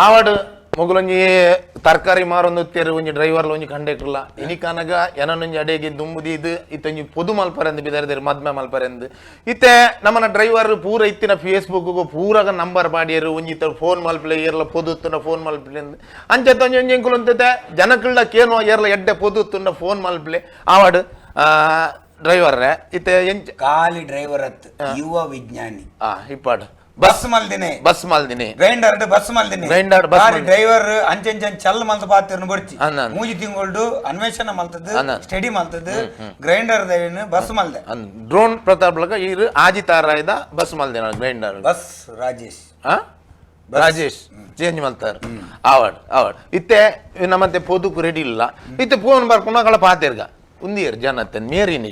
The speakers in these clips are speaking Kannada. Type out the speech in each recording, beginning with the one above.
ಆವಡ್ ಮೊಗಲೊಂಜಿ ತರಕಾರಿ ಮಾರೊಂದು ತೆರು ಒಂಜಿ ಡ್ರೈವರ್ಲ ಒಂಜಿ ಕಂಡಕ್ಟರ್ಲ ಇನಿ ಕನಗ ಏನೊಂಜಿ ಅಡೆಗೆ ದುಂಬುದಿ ಇದು ಇತ್ತೊಂಜಿ ಪೊದು ಮಲ್ಪರೆಂದು ಬಿದರ್ದೇರು ಮದ್ಮೆ ಮಲ್ಪರೆಂದು ಇತ್ತೆ ನಮ್ಮನ ಡ್ರೈವರ್ ಪೂರ ಇತ್ತಿನ ಫೇಸ್ಬುಕ್ ಪೂರಾಗ ನಂಬರ್ ಬಾಡಿಯರು ಒಂಜಿ ಫೋನ್ ಮಲ್ಪಲೆ ಏರ್ಲ ಪೊದುತ್ತುನ ಫೋನ್ ಮಲ್ಪಲೆ ಅಂಚೆ ಒಂಜಿ ಎಂಕುಲು ಅಂತತೆ ಜನಕಳ್ಳ ಕೇನೋ ಏರ್ಲ ಎಡ್ಡೆ ಪೊದುತ್ತುನ ಫೋನ್ ಮಲ್ಪಲೆ ಆವಡ್ ಡ್ರೈವರ್ ಇತ್ತೆ ಎಂಚ ಖಾಲಿ ಡ್ರೈವರ್ ಅತ್ ಯುವ ವಿಜ್ಞಾನಿ ಇಪ್ಪಾಡು ಬಸ್ ಮಲ್ದಿನಿ ಗ್ರೈಂಡರ್ ಬಸ್ ಮಲ್ದಿನಿ ಡ್ರೈವರ್ ಅಂಚೆಂಚನ್ ಚಲ್ ಮಲ್ತ ಪಾತಿರ್ನ ಬರ್ಚಿ ಮೂಜಿ ತಿಂಗಳು ಅನ್ವೇಷಣ ಮಲ್ತದ್ದು ಸ್ಟಡಿ ಮಲ್ತದ್ದು ಗ್ರೈಂಡರ್ ದೇವಿನ ಬಸ್ ಮಲ್ದೆ ಡ್ರೋನ್ ಪ್ರತಾಪ್ ಇರು ಆಜಿತಾರಾಯ್ದ ಬಸ್ ಮಲ್ದೆ ಗ್ರೈಂಡರ್ ಬಸ್ ರಾಜೇಶ್ ಚೇಂಜ್ ಮಲ್ತಾರ ಆವಡ್ ಇತ್ತೆ ನಮ್ಮತ್ತೆ ಪೋದುಕು ರೆಡಿ ಇಲ್ಲ ಇತ್ತೆ ಫೋನ್ ಬರ್ಕೊಂಡ ಪಾತಿರ್ಗ ಉಂದಿಯರ್ ಜನತೆ ಮೇರಿನಿ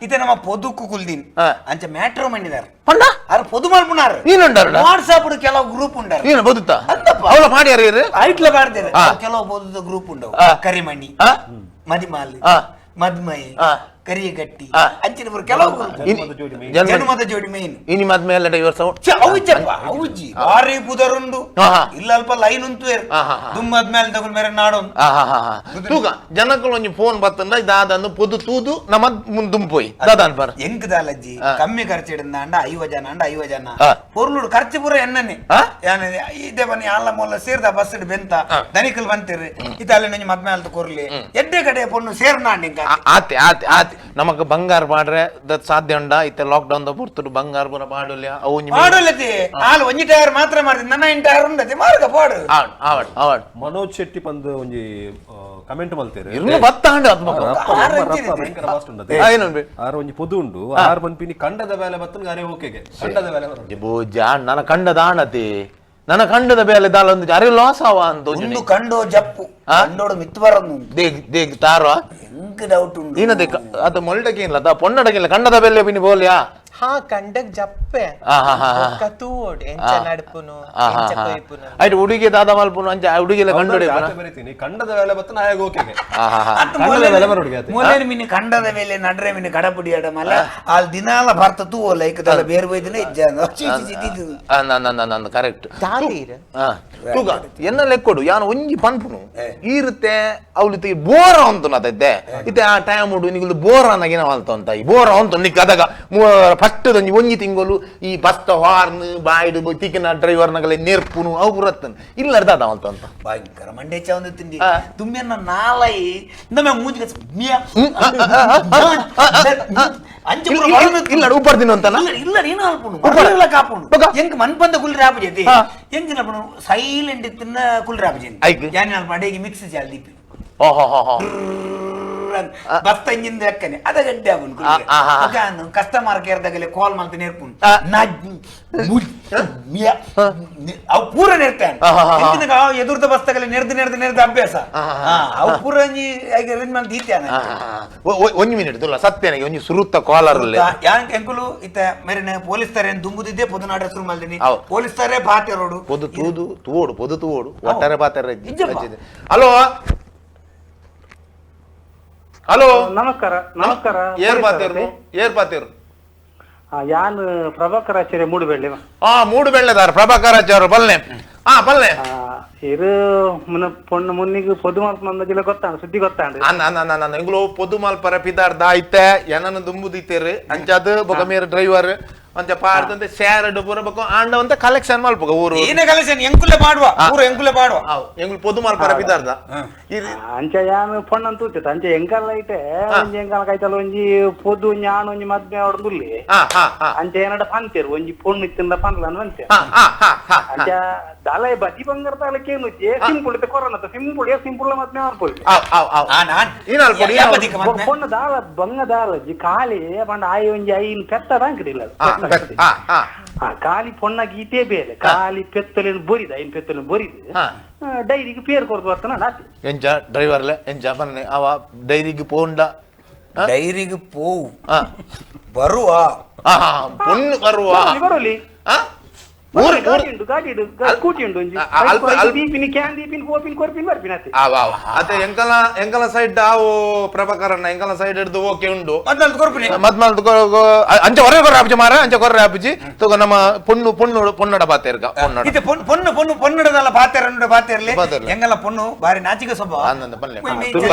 ಇತ್ತೆ ನಮ್ಮ ಪೊದುಕು ಕುಲ್ದಿನ್ ಅಂಚ ಮ್ಯಾಟ್ರೋ ಮಂಡಿದಾರ ಪಂಡ ಅರ್ ಪೊದು ಮಲ್ಪುನಾರ ನೀನುಂಡಾರ ವಾಟ್ಸಾಪ್ ಕೆಲವು ಗ್ರೂಪ್ ಉಂಡಾರ ನೀನು ಬದುತ್ತಾ ಅವಳ ಮಾಡ್ಯಾರ ಇರು ಐಟ್ಲ ಬಾರ್ದೇನೆ ಕೆಲವು ಪೊದು ಗ್ರೂಪ್ ಉಂಡವು ಕರಿಮಣಿ ಮದಿಮಾಲ್ ಮದ್ಮಯಿ ಕರಿಯಗಟ್ಟಿ ಅಂಚಿನ ಕೆಲವು ಜನ್ಮದ ಜೋಡಿ ಮೇನ್ ಇನಿ ಮದ್ಮೆ ಎಲ್ಲ ಡೈವರ್ಸ್ ಅವಜ್ಜಿ ಭಾರಿ ಬುದರುಂಡು ಇಲ್ಲ ಅಲ್ಪ ಲೈನ್ ಉಂಟು ದುಮ್ಮದ್ ಮೇಲೆ ತಗೊಂಡ್ ಬೇರೆ ನಾಡು ತೂಕ ಜನಕ್ಕಳು ಒಂಜಿ ಫೋನ್ ಬತ್ತಂದ ಇದಾದಂದು ಪೊದು ತೂದು ನಮ್ಮ ಮುಂದುಂಪೋಯಿ ದಾದಾನ್ ಬರ ಎಂಕ್ ದಾಲಜ್ಜಿ ಕಮ್ಮಿ ಖರ್ಚಿಡಿಂದ ಅಂಡ 50 ಜನ ಪೊರ್ಲುಡು ಖರ್ಚು ಪೂರ ಎಣ್ಣನೆ ಇದೇ ಬನ್ನಿ ಆಲ್ಲ ಮೊಲ್ಲ ಸೇರ್ದ ಬಸ್ ಬೆಂತ ದನಿಕಲ್ ಬಂತಿರ್ರಿ ಇತಲ್ಲಿ ನಂಜಿ ಮದ್ಮೆ ಅಲ್ತ ಕೊರ್ಲಿ ಎಡ್ಡೆ ಕಡೆ ಪೊಣ್ಣು ಸೇರ್ನಾಂಡಿ ಆತೆ ಆತೆ ಆತೆ ನಮಕ್ ಬಂಗಾರ ಮಾಡ್ರೆ ದತ್ ಸಾಧ್ಯ ಉಂಡ ಇತ್ತೆ ಲಾಕ್ಡೌನ್ ದ ಪುರ್ತುಡು ಬಂಗಾರ ಪೂರ ಪಾಡುಲ್ಯ ಅವು ಪಾಡುಲ್ಲತಿ ಆಲ್ ಒಂಜಿ ಟೈರ್ ಮಾತ್ರ ಮಾಡ್ತಿ ನನ್ನ ಇಂಟ ಟೈರ್ ಉಂಡತಿ ಮಾರ್ಗ ಪಾಡು ಆವಡ್ ಮನೋಜ್ ಶೆಟ್ಟಿ ಪಂದ್ ಒಂಜಿ ಕಮೆಂಟ್ ಮಲ್ತೇರೆ ಇರ್ನ ಬತ್ತಾಂಡ ಭಯಂಕರ ಫಾಸ್ಟ್ ಉಂಡತಿ ಆರ್ ಒಂಜಿ ಪೊದು ಉಂಡು ಆರ್ ಮನ್ಪಿನಿ ಕಂಡದ ಬೇಲೆ ಬತ್ತನ್ ಗಾರೆ ಓಕೆಗೆ ಕಂಡದ ಬೇಲೆ ಬರೋದು ಬೂಜ ನನ್ನ ಕಂಡದ ಆಣತಿ ನನ್ನ ಕಂಡದ ಬೇಲೆ ದಾಲ ಒಂದು ಅರೆ ಲಾಸ್ ಆವ ಅಂತ ಒಂದು ಕಂಡೋ ಜಪ್ಪು ಕಂಡೋಡು ಮಿತ್ತು ಬರೋದು ದೇಗ್ ತಾರೋ ಎಂಕ್ ಡೌಟ್ ಉಂಡು ಏನದೆ ಅದು ಮೊಲ್ಡಕ್ಕೆ ಇಲ್ಲ ಪೊನ್ನಡಕ್ಕೆ ಇಲ್ಲ ಕಂಡದ ಬೇಲೆ ಬಿನಿ ಬೋಲ್ಯಾ ಕಂಡಕ್ ಜಪ್ಪೆ ಕತೂಡ್ ಎಂಚ ನಡ್ಪುನು ಎಂಚ ಕೊಯ್ಪುನು ಐಟ್ ಹುಡುಗಿ ದಾದ ಮಲ್ಪುನು ಅಂಚ ಹುಡುಗಿಲ ಕಂಡೋಡಿ ಬರಿತೀನಿ ಕಂಡದ ಬೇಲೆ ಬತ್ತನ ಆಗ ಓಕೆಗೆ ಕಂಡದ ಬೇಲೆ ಬರೋಡಿಗೆ ಮೊಲೇನ ಮಿನಿ ಕಂಡದ ಬೇಲೆ ನಡ್ರೆ ಮಿನಿ ಕಡಪುಡಿ ಅಡ ಮಲ ಆಲ್ ದಿನಾಲ ಬರ್ತ ತೂ ಲೈಕ್ ದಲ ಬೇರೆ ಬೈದಿನ ಇಜ್ಜ ನಂದ ಕರೆಕ್ಟ್ ತೂಗ ಎನ್ನ ಲೆಕ್ಕೊಡು ಯಾನು ಒಂಜಿ ಪನ್ಪುನು ಈರುತ್ತೆ ಅವಳಿತ ಬೋರ ಅಂತ ನತೈತೆ ಇತ್ತೆ ಆ ಟೈಮ್ ಉಡು ನಿಗುಲು ಬೋರ ಅನ್ನಗಿನ ಮಾಲ್ತ ಅಂತ ಈ ಬೋರ ಅಂತ ನಿ ಕದಗ ಫಸ್ಟ್ ಒಂಜಿ ತಿಂಗಳು ಈ ಬಸ್ ಹಾರ್ನ್ ಬಾಯ್ಡು ತಿಕ್ಕಿನ ಡ್ರೈವರ್ ನಗಲೆ ನೇರ್ಪುನು ಅವು ಬುರತ್ತನ್ ಇಲ್ಲ ಅರ್ಧ ಮಾಲ್ತ ಅಂತ ಭಯಂಕರ ಮಂಡೆ ಚವಂದು ತಿಂಡಿ ತುಮ್ಮೆನ್ನ ನಾಲೈ ನಮ್ಮೆ ಮೂಜಿಗೆ ಇಲ್ಲ ಉಪ್ಪರ್ದಿನ ಅಂತ ಇಲ್ಲ ನೀನು ಅಲ್ಪುನು ಕಾಪುನು ಎಂಕ್ ಮನ್ಪಂದ ಕುಲ್ರಿ ಆಪು ಜತಿ ಎಂಕ್ ನಲ್ಪುನು ಸೈಲೆಂಟ್ ಇತ್ತಿನ ಕುಲ್ರಿ ಆಪು ಜತಿ ಯಾನಿ ಅಲ್ಪ ಅಡೆಗೆ ಮಿಕ್ಸ್ ಜಾಲ್ ದೀಪಿ ಬಸ್ತ ಇಂಜಿನ್ ಲೆಕ್ಕನೆ ಅದ ಗಡ್ಡೆ ಅವನು ಕಸ್ಟಮರ್ ಕೇರ್ ದಾಗಲೆ ಕಾಲ್ ಮಾಡ್ತಾ ನೇರ್ಪುನು ಅವು ಪೂರ ನೇರ್ತಾನೆ ಎದುರ್ದ ಬಸ್ತಾಗಲೆ ನೆರ್ದು ಅಭ್ಯಾಸ ಅವು ಪೂರ ಅರೇಂಜ್ ಮಾಡಿ ದೀತ್ಯಾನ ಒಂಜಿ ಮಿನಿಟ್ ತುಲ್ಲ ಸತ್ಯನಿಗೆ ಒಂಜಿ ಸುರುತ್ತ ಕಾಲರ್ ಯಾನ್ ಎಂಕುಲು ಇತ್ತ ಮೇರೆ ಪೊಲೀಸ್ ತಾರೆ ದುಂಬುದಿದ್ದೆ ಪೊದುನಾಡ ಹೆಸರು ಮಲ್ದಿನಿ ಪೊಲೀಸ್ ತಾರೆ ಬಾತೆ ರೋಡು ಪೊದು ತೂದು ತೂಡು ಪೊದು ತೂಡು ಒಟ್ಟಾರೆ ಬಾತಾರೆ ಹಲೋ ಹಲೋ ನಮಸ್ಕಾರ ನಮಸ್ಕಾರ ಏರ್ ಪಾತಿರು ಯಾನ್ ಪ್ರಭಾಕರ್ ಆಚಾರ್ಯ ಮೂಡುಬೆಳ್ಳಿ ಮೂಡುಬೆಳ್ಳೆದಾರ ಪ್ರಭಾಕರ್ ಆಚಾರ್ಯ ಬಲ್ಲೆ ಬಲ್ಲೆ ಇರು ಪೊಣ್ಣು ಮುನ್ನಿಗೆ ಪೊದು ಮಲ್ಪ ಜಿಲ್ಲ ಗೊತ್ತಾಂಡ ಸುದ್ದಿ ಗೊತ್ತಾಂಡ ಎಂಗ್ಲೋ ಪೊದು ಮಲ್ಪರ ಪಿದಾರ್ದ ಐತೆ ಏನನ್ನು ದುಂಬುದಿತ್ತೇರು ಅಂಚದು ಬೊಕ ಮೇರೆ ಡ್ರೈವರ್ ಅಂಚ ಪಾಡ್ದಂತೆ ಶೇರ್ ಪೂರ ಬೊಕ ಆಂಡವಂತ ಕಲೆಕ್ಷನ್ ಮಲ್ಪಗ ಊರು ಏನೇ ಕಲೆಕ್ಷನ್ ಎಂಕುಲೆ ಮಾಡುವ ಊರು ಎಂಕುಲೆ ಮಾಡುವ ಎಂಗ್ಲು ಪೊದು ಮಲ್ಪರ ಪಿದಾರ್ದ ಅಂಚ ಯಾನ್ ಪೊಣ್ಣನ್ ತೂಚತ ಅಂಚ ಎಂಕಲ್ಲ ಐತೆ ಒಂಜಿ ಎಂಕಲ ಕೈತಲ್ಲ ಒಂಜಿ ಪೊದು ಒಂಜಿ ಆಣ ಒಂಜಿ ಮದ್ಮೆ ಅವಡ್ದುಲ್ಲಿ ಅಂಚ ಏನಡ ಪಂತೇರು ಒಂಜಿ ಪೊಣ್ಣು ಇತ್ತಿಂದ ಪನ್ಲನ್ ಅಂತೆ ಅಂಚ ದಲೈ ಬದಿ ಬಂಗಾರ ತಾಲಕ್ಕೆ ಏನು ಸಿಂಪಲ್ ಇತ್ತೆ ಕೊರೋನಾ ಸಿಂಪಲ್ ಮದ್ಮೆ ಮಾಡ್ಕೊಳ್ಳಿ ಪೊಣ್ಣು ದಾಳ ಬಂಗ ದಾಳ ಖಾಲಿ ಪಂಡ ಆಯಿ ಒಂಜಿ ಐನ್ ಪೆತ್ತದ ಅಂಕಡಿಲ್ಲ ಖಾಲಿ ಪೊಣ್ಣಾಗಿ ಇತೇ ಬೇರೆ ಖಾಲಿ ಪೆತ್ತಲಿನ ಬೊರಿದ ಐನ್ ಪೆತ್ತಲಿನ ಬೊರಿದು ಡೈರಿಗೆ ಪೇರ್ ಕೊರ್ದು ಬರ್ತಾನ ನಾತಿ ಎಂಚ ಡ್ರೈವರ್ಲೆ ಎಂಚ ಬನ್ನೆ ಅವ ಡೈರಿಗೆ ಪೋಂಡ ಡೈರಿಗೆ ಪೋವು ಬರುವ ಪೊಣ್ಣು ಬರುವ ಬರೋಲಿ ಗಾಡಿ ಸ್ಕೂಟಿ ಉಂಟು ದೀಪಿನಿ ಕ್ಯಾನ್ ದೀಪಿನಿ ಪೋಪಿನಿ ಕೊರ್ಪಿನಿ ಬರ್ಪಿನಿ ಅತ್ತೆ ಅತ್ತೆ ಎಂಕಲ ಸೈಡ್ ಆವು ಪ್ರಭಾಕರಣ್ಣ ಎಂಕಲ ಸೈಡ್ ಹಿಡಿದು ಓಕೆ ಉಂಡು ಮದ್ನಾಲ್ದು ಕೊರ್ಪಿನಿ ಅಂಚ ಹೊರಗೆ ಕೊರ ಆಪಿಜಿ ಮಾರ ಅಂಚ ಕೊರ್ರೆ ಆಪಿಜಿ ತಗೋ ನಮ್ಮ பொண்ணோட பாத்தேர்க்கா இது பொண்ணுடதಲ್ಲ பாத்தேரன்னு பாத்தேர்ಲಿ ಎಂಗಲ பொண்ணு ಬಾರಿ ನಾಚಿಕೆ ಸ್ವಭಾವ அந்த பண்ணல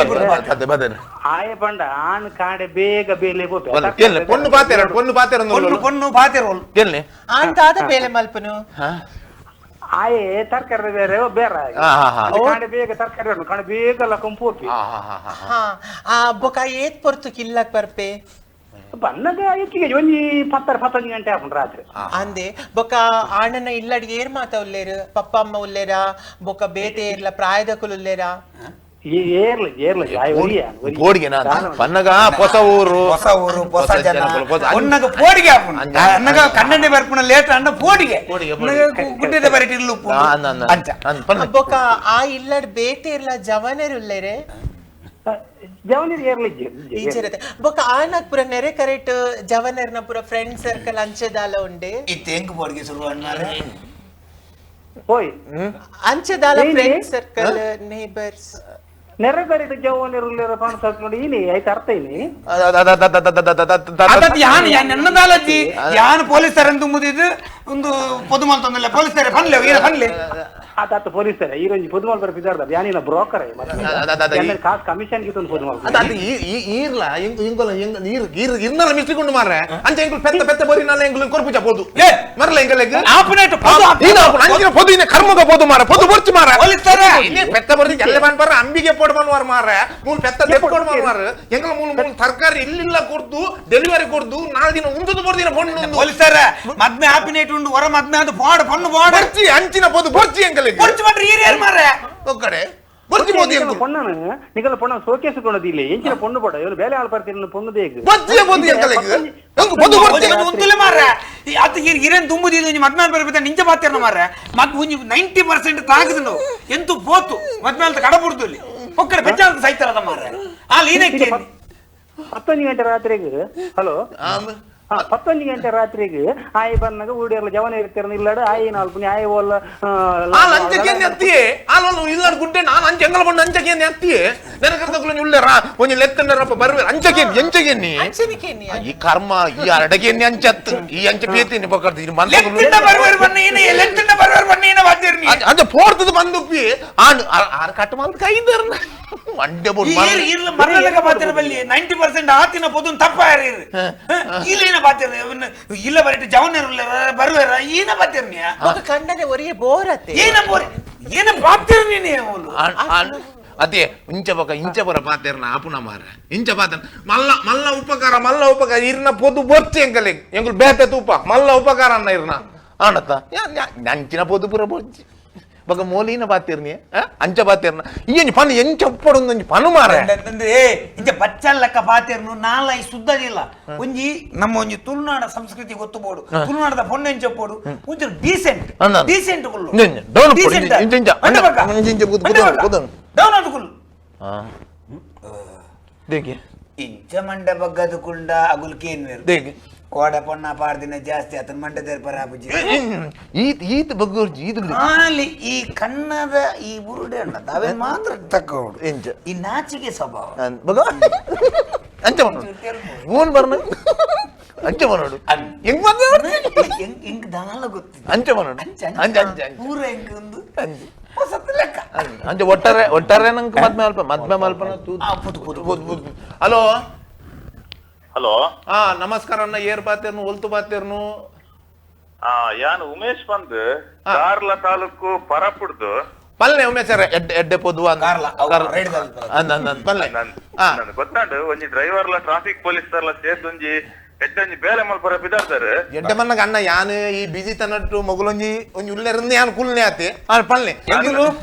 அது பதர் ಆಯ ಬಂಡ ಆನ್ ಕಾಡೆ ಬೇಗ ಬೇಲೆ ಪೋಪೆ ಕೇಳ್ನೆ பொண்ணு பாத்தேரன்னு பொண்ணு பாத்தೇರೋಲ್ ಕೇಳ್ನೆ ಅಂತಾದ ಬೇಲೆ ಮಲ್ಪನು ಆಯೆ ತರಕಾರಿ ಬೇರೆ ಬೇರೆ ಕಾಡೆ ಬೇಗ ತರಕಾರಿ ಕಾಡೆ ಬೇಗ ಲಕಂ ಪೋಪಿ ಬೊಕ ಏತ್ ಪೊರ್ತು ಕಿಲ್ಲಕ್ ಬರ್ಪೆ ಬನ್ನಗ ಹೆಚ್ಚಿಗೆ ಒಂಜಿ 10-15 ಗಂಟೆ ಆಪುಂಡು ರಾತ್ರಿ ಅಂದೆ ಬೊಕ ಆಣನ ಇಲ್ಲಡ್ ಏರ್ ಮಾತ ಉಲ್ಲೇರು ಪಪ್ಪ ಅಮ್ಮ ಉಲ್ಲೇರ ಬೊಕ ಬೇತೆ ಇರ್ಲ ಪ್ರಾಯದಕುಲು ಉಲ್ಲೇರ పోడిగేనా పన్నగా పొస ఊరు పొస జన ఒన్నగ పోడిగే అన్నగ కన్నె బర్పున లేట అన్న పోడిగే గుడ్డెద బరిటిల్లు అంచ బొక ఆ ఇల్లడ్ ಬೇತೆ ಇರ್ಲ ಜವನರು ಉಲ್ಲೇರೆ ಜವನರು ಏರ್ಲಿಜ್ಜೆ ಈಚರತೆ ಬೊಕ ಆನಕ್ ಪುರ ನೆರೆ ಕರೆಕ್ಟ್ ಜವನರ್ನ ಪುರ ಫ್ರೆಂಡ್ ಸರ್ಕಲ್ ಅಂಚೆದಾಲ ಉಂಡೆ ಇತ್ತೆಂಗ್ పోడిಗೆ ಶುರು ಅನ್ನಾರೆ ಹೋಯ್ ಅಂಚೆದಾಲ ಫ್ರೆಂಡ್ ಸರ್ಕಲ್ ನೇಬರ್ಸ್ ನೆರೆಗರಿದ ಜವನರು ಪಾಣ ನೋಡಿ ಇನಿ ಆಯ್ತು ಅರ್ಥ ಇನಿ ಯಾನ್ ಎನ್ನದಾಲಜ್ಜಿ ಯಾನ್ ಪೊಲೀಸರಂದು ಮುದಿದು ಒಂದು ಪೊದುಮಲ್ ತೊಂದಲ್ಲ ಪೊಲೀಸರೇ ಪನ್ಲೆ ಏನ ಪನ್ಲೆ ಆತ ಪೊಲೀಸರೇ ಈರೊಂಜಿ ಪೊದುಮಲ್ ಬರ ಬಿದ್ದಾರ್ದ ಯಾನಿನ ಬ್ರೋಕರ್ ಕಾಸ್ ಕಮಿಷನ್ ಗಿತ್ತು ಪೊದುಮಲ್ ಅದು ಈರ್ಲ ಇಂಗೊಲ ಇರ್ನಲ ಮಿಸ್ಟಿಕೊಂಡು ಮಾರ್ರೆ ಅಂಚ ಇಂಗೊಲ ಪೆತ್ತ ಬರಿನಲ್ಲ ಇಂಗೊಲ ಕೊರ್ಪಿಚ ಪೋದು ಮರಲ ಇಂಗೊಲೆಗ್ ಆಪನೇಟ್ ನೀನು ಅಂಚಿನ ಪೊದು ಇನ ಕರ್ಮಗ ಪೋದು ಮಾರ ಪೊದು ಬರ್ಚಿ ಮಾರ ಪೊಲೀಸರೇ ಇನೆ ಪೆತ್ತ ಬರ್ದಿ ಎಲ್ಲ ಬಾನ್ ಬರ ಅಂಬಿಗೆ ಪೋಡ್ ಬನ್ವಾರ ಮಾರ ಮೂಲ ಪೆತ್ತ ದೆಪ್ಕೊಂಡು ಮಾರ ಎಂಗೊಲ ಮೂಲ ತರಕಾರಿ ಇಲ್ಲಿಲ್ಲ ಕೊಡ್ದು ಡೆಲಿವರಿ ಕೊಡ್ದು 4 ದಿನ ಉಂದುದು ಬರ್ದಿನ ಬಣ್ಣು ಪೊಲೀಸರೇ ಮದ್ಮೆ ಆಪಿನೇಟ್ ಉಂಡು ಹೊರ ಮದ್ಮೆ ಅದು ಪಾಡ್ ಪಣ್ಣು ಪಾಡ್ ಬರ್ಚಿ ಅಂಚಿನ ಪೊದು ಬರ್ಚಿ ಎಂಗೊಲೆ ಬರ್ಚಿ ಮಾಡ್ರಿ ಏರ್ ಮಾರ್ರೆ ಒಕ್ಕಡೆ ಬರ್ಚಿ ಮೋದಿ ಎಂಗೊಲ பொண்ணனு நிகழ பொண்ண சோகேஸ் கொண்டதில்லை எஞ்சின பொண்ணு போட இவரு வேலை ஆள் பார்த்திருந்த பொண்ணு தேக்கு ಬರ್ಚಿ ಮೋದಿ ಎಂಗೊಲೆ ಎಂಗು ಪೊದು ಬರ್ಚಿ ಉಂದುಲೆ ಮಾರ್ರೆ ಅದು ಇರೇನ್ ತುಂಬುದಿ ಇದು ಮದ್ಮೇಲ್ ಬರಬೇಕ ನಿಂಜ ಮಾತೇರ್ನ ಮಾರ್ರೆ ಮತ್ ಒಂಜಿ 90% ತಾಗದು ನಾವು ಎಂತು ಪೋತು ಮದ್ಮೇಲ್ ಕಡಬುರ್ದು ಇಲ್ಲಿ ಒಕ್ಕಡೆ ಬೆಚ್ಚಾಂತ ಸೈತರದ ಮಾರ್ರೆ ಆ ಲೀನಕ್ಕೆ 15 ಗಂಟೆ ರಾತ್ರಿಗೆ ಹಲೋ 15 ಗಂಟೆ ರಾತ್ರಿಗೆ ಆಯಿ ಬಂದಾಗ ಊಡಿಯರ್ಲ ಜವನ ಇರ್ತಿರ್ನ ಇಲ್ಲಡ ಆಯಿ ನಾಲ್ಕು ಆಯಿ ಓಲ್ಲ ಆಲ್ ಅಂಚಕ್ಕೆ ನೆತ್ತಿಯೇ ಆಲ್ ಇಲ್ಲಡ ಗುಡ್ಡೆ ನಾನು ಅಂಚ ಎಂಗಲ ಬಂಡ ಅಂಚಕ್ಕೆ ನೆತ್ತಿಯೇ ನೆನಕರ್ತಕಲು ಉಳ್ಳೆರ ಒಂಜಿ ಲೆತ್ತನರಪ್ಪ ಬರ್ವೆ ಅಂಚಕ್ಕೆ ಎಂಚಕ್ಕೆ ನೀ ಅಂಚನಿಕೆ ನೀ ಈ ಕರ್ಮ ಈ ಅಡಗೆ ನೀ ಅಂಚತ್ತು ಈ ಅಂಚ ಪೇತಿನಿ ಪಕ್ಕರ್ತಿ ಇದು ಮಂದ ಲೆತ್ತಿನ ಬರ್ವೇರ್ ಬನ್ನಿ ಲೆತ್ತಿನ ಬರ್ವೇರ್ ಬನ್ನಿ ವಾದ್ಯರ್ನಿ ಅಂಚ ಪೋರ್ತದ ಬಂದುಪ್ಪಿ ಆರ್ ಕಟ್ ಮಾಲ್ ಕೈದರ್ನ ಮಂಡೆ ಬೋಡ್ ಮಾರ್ ಇಲ್ಲ ಮರಲಕ ಬಾತಿರ ಬಲ್ಲಿ 90% ಆತಿನ ಪೊದು ತಪ್ಪಾರ ಇಲ್ಲೇನ ಬಾತಿರ ಇಲ್ಲ ಬರಿಟ ಜವನರು ಬರ್ವೇರ ಏನ ಬಾತಿರ್ನಿಯ ಬೊಕ ಕಂಡನೆ ಒರಿಯೆ ಬೋರತೆ ಏನ ಬಾತಿರ್ನಿ ನೀವು ಅದೇ ಇಂಚ ಬರ ಪಾತೇರ್ನ ಆಪುನ ಮಾರ ಇಂಚ ಪಾತೇರ್ ಮಲ್ಲ ಉಪಕಾರ ಇರ್ನ ಪೊದು ಬರ್ಚಿ ಎಂಗಲ್ ಬೇತೆ ತೂಪ ಮಲ್ಲ ಉಪಕಾರ ಅನ್ನ ಇರ್ನ ಆಣತ್ತ ಅಂಚಿನ ಪೊದು ಪುರ ಬರ್ಚಿ ಬಗ ಮೋಲಿನ ಪಾತೇರ್ನಿ ಅಂಚ ಪಾತೇರ್ನ ಈ ಪನ್ ಎಂಚ ಒಪ್ಪಡೊಂದು ಪನು ಮಾರ ಇಂಚ ಬಚ್ಚಲ್ ಲೆಕ್ಕ ಪಾತೇರ್ನು ನಾಲ ಈ ಸುದ್ದದಿಲ್ಲ ಒಂಜಿ ನಮ್ಮ ಒಂಜಿ ತುಳುನಾಡ ಸಂಸ್ಕೃತಿ ಗೊತ್ತುಬೋಡು ತುಳುನಾಡದ ಪೊಣ್ಣು ಎಂಚಪ್ಪೋಡು ಒಂಚ ಡೀಸೆಂಟ್ ಕುಲ್ಲು ಡೌನ್ ಅದು ಕುಲ್ಲು ದೇಗೆ ಇಂಚ ಮಂಡ ಬಗ್ಗದು ಕುಂಡ ಅಗುಲ್ಕೇನ್ ದೇಗೆ ಕೋಡ ಪೊಣ್ಣ ಪಾಡ್ದಿನ ಜಾಸ್ತಿ ಆತನ ಮಂಡ ದೇರ್ಪರ ಆಪುಜಿ ಈತ ಬಗ್ಗೋರ್ಜಿ ಈತ ಅಲ್ಲಿ ಈ ಕಣ್ಣದ ಈ ಬುರುಡೆ ಉಂಡ ಅವೇ ಮಾತ್ರ ತಕ್ಕೋಡು ಎಂಚ ಈ ನಾಚಿಕೆ ಸ್ವಭಾವ ಬಗ ಅಂಚ ಮಾಡೋಡು ಓನ್ ಬರ್ನ ಅಂಚ ಮಾಡೋಡು ಹೆಂಗ್ ಬಂದ ಹೆಂಗ್ ದಾಲ ಗೊತ್ತಿಲ್ಲ ಅಂಚ ಮಾಡೋಡು ಅಂಚ ಅಂಚ ಪೂರ ಹೆಂಗ್ ಒಂದು ಹೊಸತ್ತು ಲೆಕ್ಕ ಅಂಚ ಒಟ್ಟಾರೆ ನಂಗೆ ಮದ್ಮೆ ಮಲ್ಪನ ಹಲೋ ಹಲೋ ನಮಸ್ಕಾರ ಅಣ್ಣ ಏರ್ ಪಾತೇರ್ನು ಒಲ್ತು ಪಾತೇರ್ನು ಯಾನ್ ಉಮೇಶ್ ಬಂದ್ ಕಾರ್ಲ ತಾಲೂಕು ಪರಪುಡ್ದು ಪಲ್ಲೆ ಉಮೇಶ್ ಎಡ್ಡೆ ಪೊದುವ ಪಲ್ಲೆ ನನ್ ಗೊತ್ತಾಂಡು ಒಂಜಿ ಡ್ರೈವರ್ಲ ಟ್ರಾಫಿಕ್ ಪೊಲೀಸ್ರ್ಲ ಸೇರ್ದೊಂಜಿ ಎಡ್ಡೊಂಜಿ ಬೇಲೆ ಮಲ್ಪರ ಬಿದಾರ್ದಾರೆ ಎಡ್ಡೆ ಮನ್ನಗ ಅಣ್ಣ ಯಾನ್ ಈ ಬಿಜಿ ತನ್ನಟ್ಟು ಮಗುಲೊಂಜಿ ಒಂಜಿ ಉಲ್ಲೆರಿಂದ ಯಾನ್ ಕುಲ್ನೆ ಆತೆ ಪಲ್ಲೆ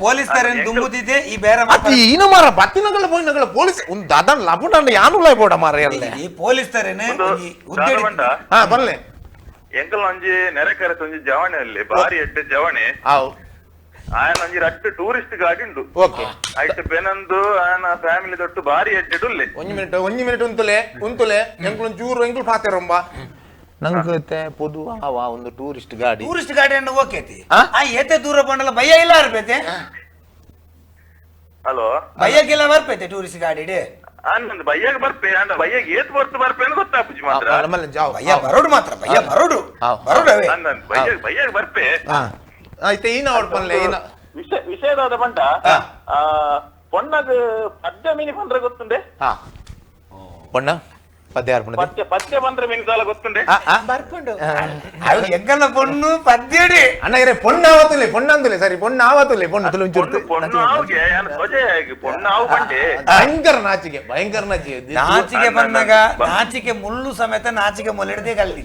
ಪೊಲೀಸ್ತಾರೇನು ತುಂಬುದಿದೆ ಈ ಬೇರೆ ಇನ್ನು ಮಾರ ಬತ್ತಿನಗಳ ಪೋಯಿನಗಳ ಪೊಲೀಸ್ ಒಂದು ದಾದನ್ ಲಪುಟ ಯಾನು ಬೋಡ ಮಾರ ಎಲ್ಲ ಈ ಪೊಲೀಸ್ತಾರೇನೆ ಪಲ್ಲೆ ಎಂಕಲ್ ಒಂಜಿ ನೆರೆಕರೆತ ಒಂಜಿ ಜವಣೆಯಲ್ಲಿ ಬಾರಿ ಎಡ್ಡೆ ಜವಣೆ ఆయన ಒಂಜಿ ರಟ್ಟು ಟೂರಿಸ್ಟ್ ಗಾಡಿ ಉಂಡು ಐಟ್ ಬೆನಂದು ಆಯನ ಫ್ಯಾಮಿಲಿ ದೊಟ್ಟು ಬಾರಿ ಎಡ್ಡೆ ಉಲ್ಲೆ ಒಂಜಿ ಮಿನಿಟ್ ಉಂತುಲೆ ಎಂಕುಲು ಚೂರು ಎಂಕುಲು ಪಾತೆರೊಂಬ ನಂಗೆ ಪೊದು ಒಂದು ಟೂರಿಸ್ಟ್ ಗಾಡಿ ಟೂರಿಸ್ಟ್ ಗಾಡಿ ಅಂಡ್ ಓಕೆತಿ ಆ? ಏತೆ ದೂರ ಬಂಡಲ್ಲ ಭಯ್ಯ ಇಲ್ಲ ಬರ್ಪೈತೆ ಹಲೋ ಭಯ್ಯಕ್ಕೆಲ್ಲ ಬರ್ಪೈತೆ ಟೂರಿಸ್ಟ್ ಗಾಡಿ ನಂದು ಬಯ್ಯಾಗ ಬರ್ಪೆ ಅಂದ್ರೆ ಬಯ್ಯಾಗ ಏತ್ ಬರ್ಪೆ ಅಂತ ಗೊತ್ತಾಪುಜಿ ಮಾತ್ರ ಭಯ್ಯ ಬರೋಡು ಮಾತ್ರ ಭಯ್ಯ ಬರೋಡು ಹಾವ್. ಬರೋಡವೇ ಬಯ್ಯಾಗ ಬರ್ಪೆ ಆಯ್ತು ಈನ ಹೊಡ್ಪನ್ಲೆ ಈನ ವಿಷಯದಾದ ಬಂಟ ಪೊಣ್ಣದ ಪದ್ಯ ಮೀನಿ ಬಂದ್ರೆ ಗೊತ್ತುಂಡೆ ಹಾ ಪೊಣ್ಣ ಪದ್ಯ ಯಾರು ಪೊಣ್ಣ ಪದ್ಯ ಬಂದ್ರೆ ಮೀನಿ ಸಾಲ ಗೊತ್ತುಂಡೆ ಬರ್ಕೊಂಡು ಅದು ಎಂಗಲ್ಲ ಪೊಣ್ಣು ಪದ್ಯಡಿ ಅಣ್ಣ ಇರೇ ಪೊಣ್ಣ ಆವತ್ತುಲೆ ಪೊಣ್ಣ ಅಂದುಲೆ ಸರಿ ಪೊಣ್ಣ ಆವತ್ತುಲೆ ಪೊಣ್ಣ ತುಲು ಪೊಣ್ಣು ಆವ್ಗೆ ಧ್ವಜ ಪೊಣ್ಣು ಆವು ಬಂಡೆ ಭಯಂಕರ ನಾಚಿಕೆ ನಾಚಿಕೆ ಬಂದಾಗ ನಾಚಿಕೆ ಮುಳ್ಳು ಸಮೇತ ನಾಚಿಕೆ ಮೊಲೆಡದೆ ಕಲ್ದಿ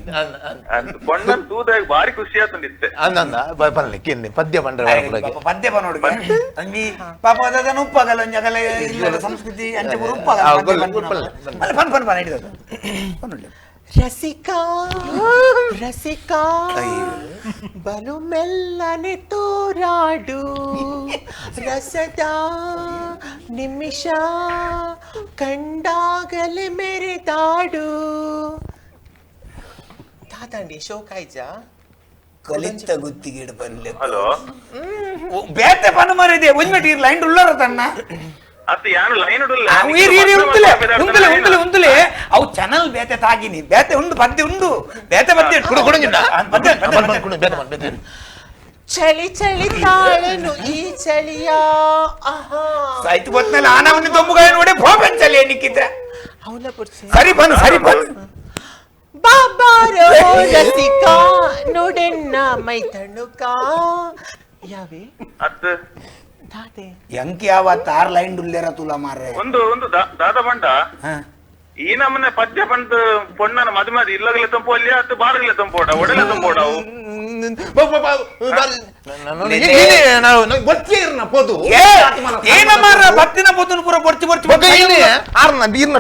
ಪೊಣ್ಣನ ತೂದಾಗ ಬಾರಿ ಖುಷಿ ಆತಂಡಿತ್ತೆ ಅಂದ ಪನ್ಲೆ ಕಿನ್ನಿ ಪದ್ಯ ಬಂದ್ರೆ ಪದ್ಯ ಬನ್ನೋಡು ಅಂಗಿ ಪಾಪ ಅದನ್ನ ಉಪ್ಪಾಗಲ್ಲ ಒಂಜಾಗಲ್ಲ ಇಲ್ಲದ ಸಂಸ್ಕೃತಿ ಅಂಚೆ ಉಪ್ಪಾಗಲ್ಲ ಪನ್ ಪನ್ ಪನ್ ಹಿಡಿದ ರಸಿಕಾ ರಸಿಕಾ ಬಲು ಮೆಲ್ಲನೆ ತೋರಾಡು ರಸದ ನಿಮಿಷ ಕಂಡಾಗಲೇ ಮೆರೆದಾಡು ತಾತಂಡಿ ಶೋಕಾಯ್ಜ ಕಲಿತ ಗುತ್ತಿಗೆ ಬನ್ಲೆ ಹಲೋ ಬೇತೆ ಪನ್ ಮರಿದೆ ಒಂದ್ಮೆಟಿ ಲೈನ್ ಉಳ್ಳಾರ ತನ್ನ ಅತ್ತ ಯಾನು ಲೈನ್ ಉಂದುಲೆ ಅವು ಚಾನಲ್ ಬೇತೆ ತಾಗಿನಿ ಬೇತೆ ಉಂಡು ಪದ್ಯ ಉಂಡು ಬೇತೆ ಪದ್ಯ ಚಳಿ ಚಳಿ ತಾಳನು ಈ ಚಳಿಯ ಆಹಾ ಸಾಯ್ತು ಗೊತ್ತಲ್ಲ ಆನವನ್ನ ತೊಂಬುಗಾಯ ನೋಡಿ ಭೋಗನ್ ಚಲಿ ನಿಕ್ಕಿದ್ರೆ ಅವನ ಪುರ್ಸಿ ಸರಿ ಬನ್ ಬಾಬಾರೋ ರಸಿಕ ನೋಡೆನ್ನ ಮೈ ತಣ್ಣುಕ ಯಾವೇ ಅತ್ತ ತಾತೆ ಎಂಕಿ ಯಾವತ್ತ 6 ಲೈನ್ ಉಲ್ಲೇರ ತುಲ ಮಾರ್ರೆ ಒಂದು ದಾದ ಬಂಡ ಈ ನಮ್ಮನೆ ಪದ್ಯ ಬಂದು ಪೊಣ್ಣನ ಮದುಮದಿ ಇಲ್ಲಗಲೆ ತಂಪು ಅತ್ತು ಬಾರಗಲೆ ತಂಪೋಡ ಒಡಲೆ ತಂಪೋಡ ಏನ ಮಾರ ಬತ್ತಿನ ಪೊತ್ತನ ಪೂರ ಬೊರ್ಚಿ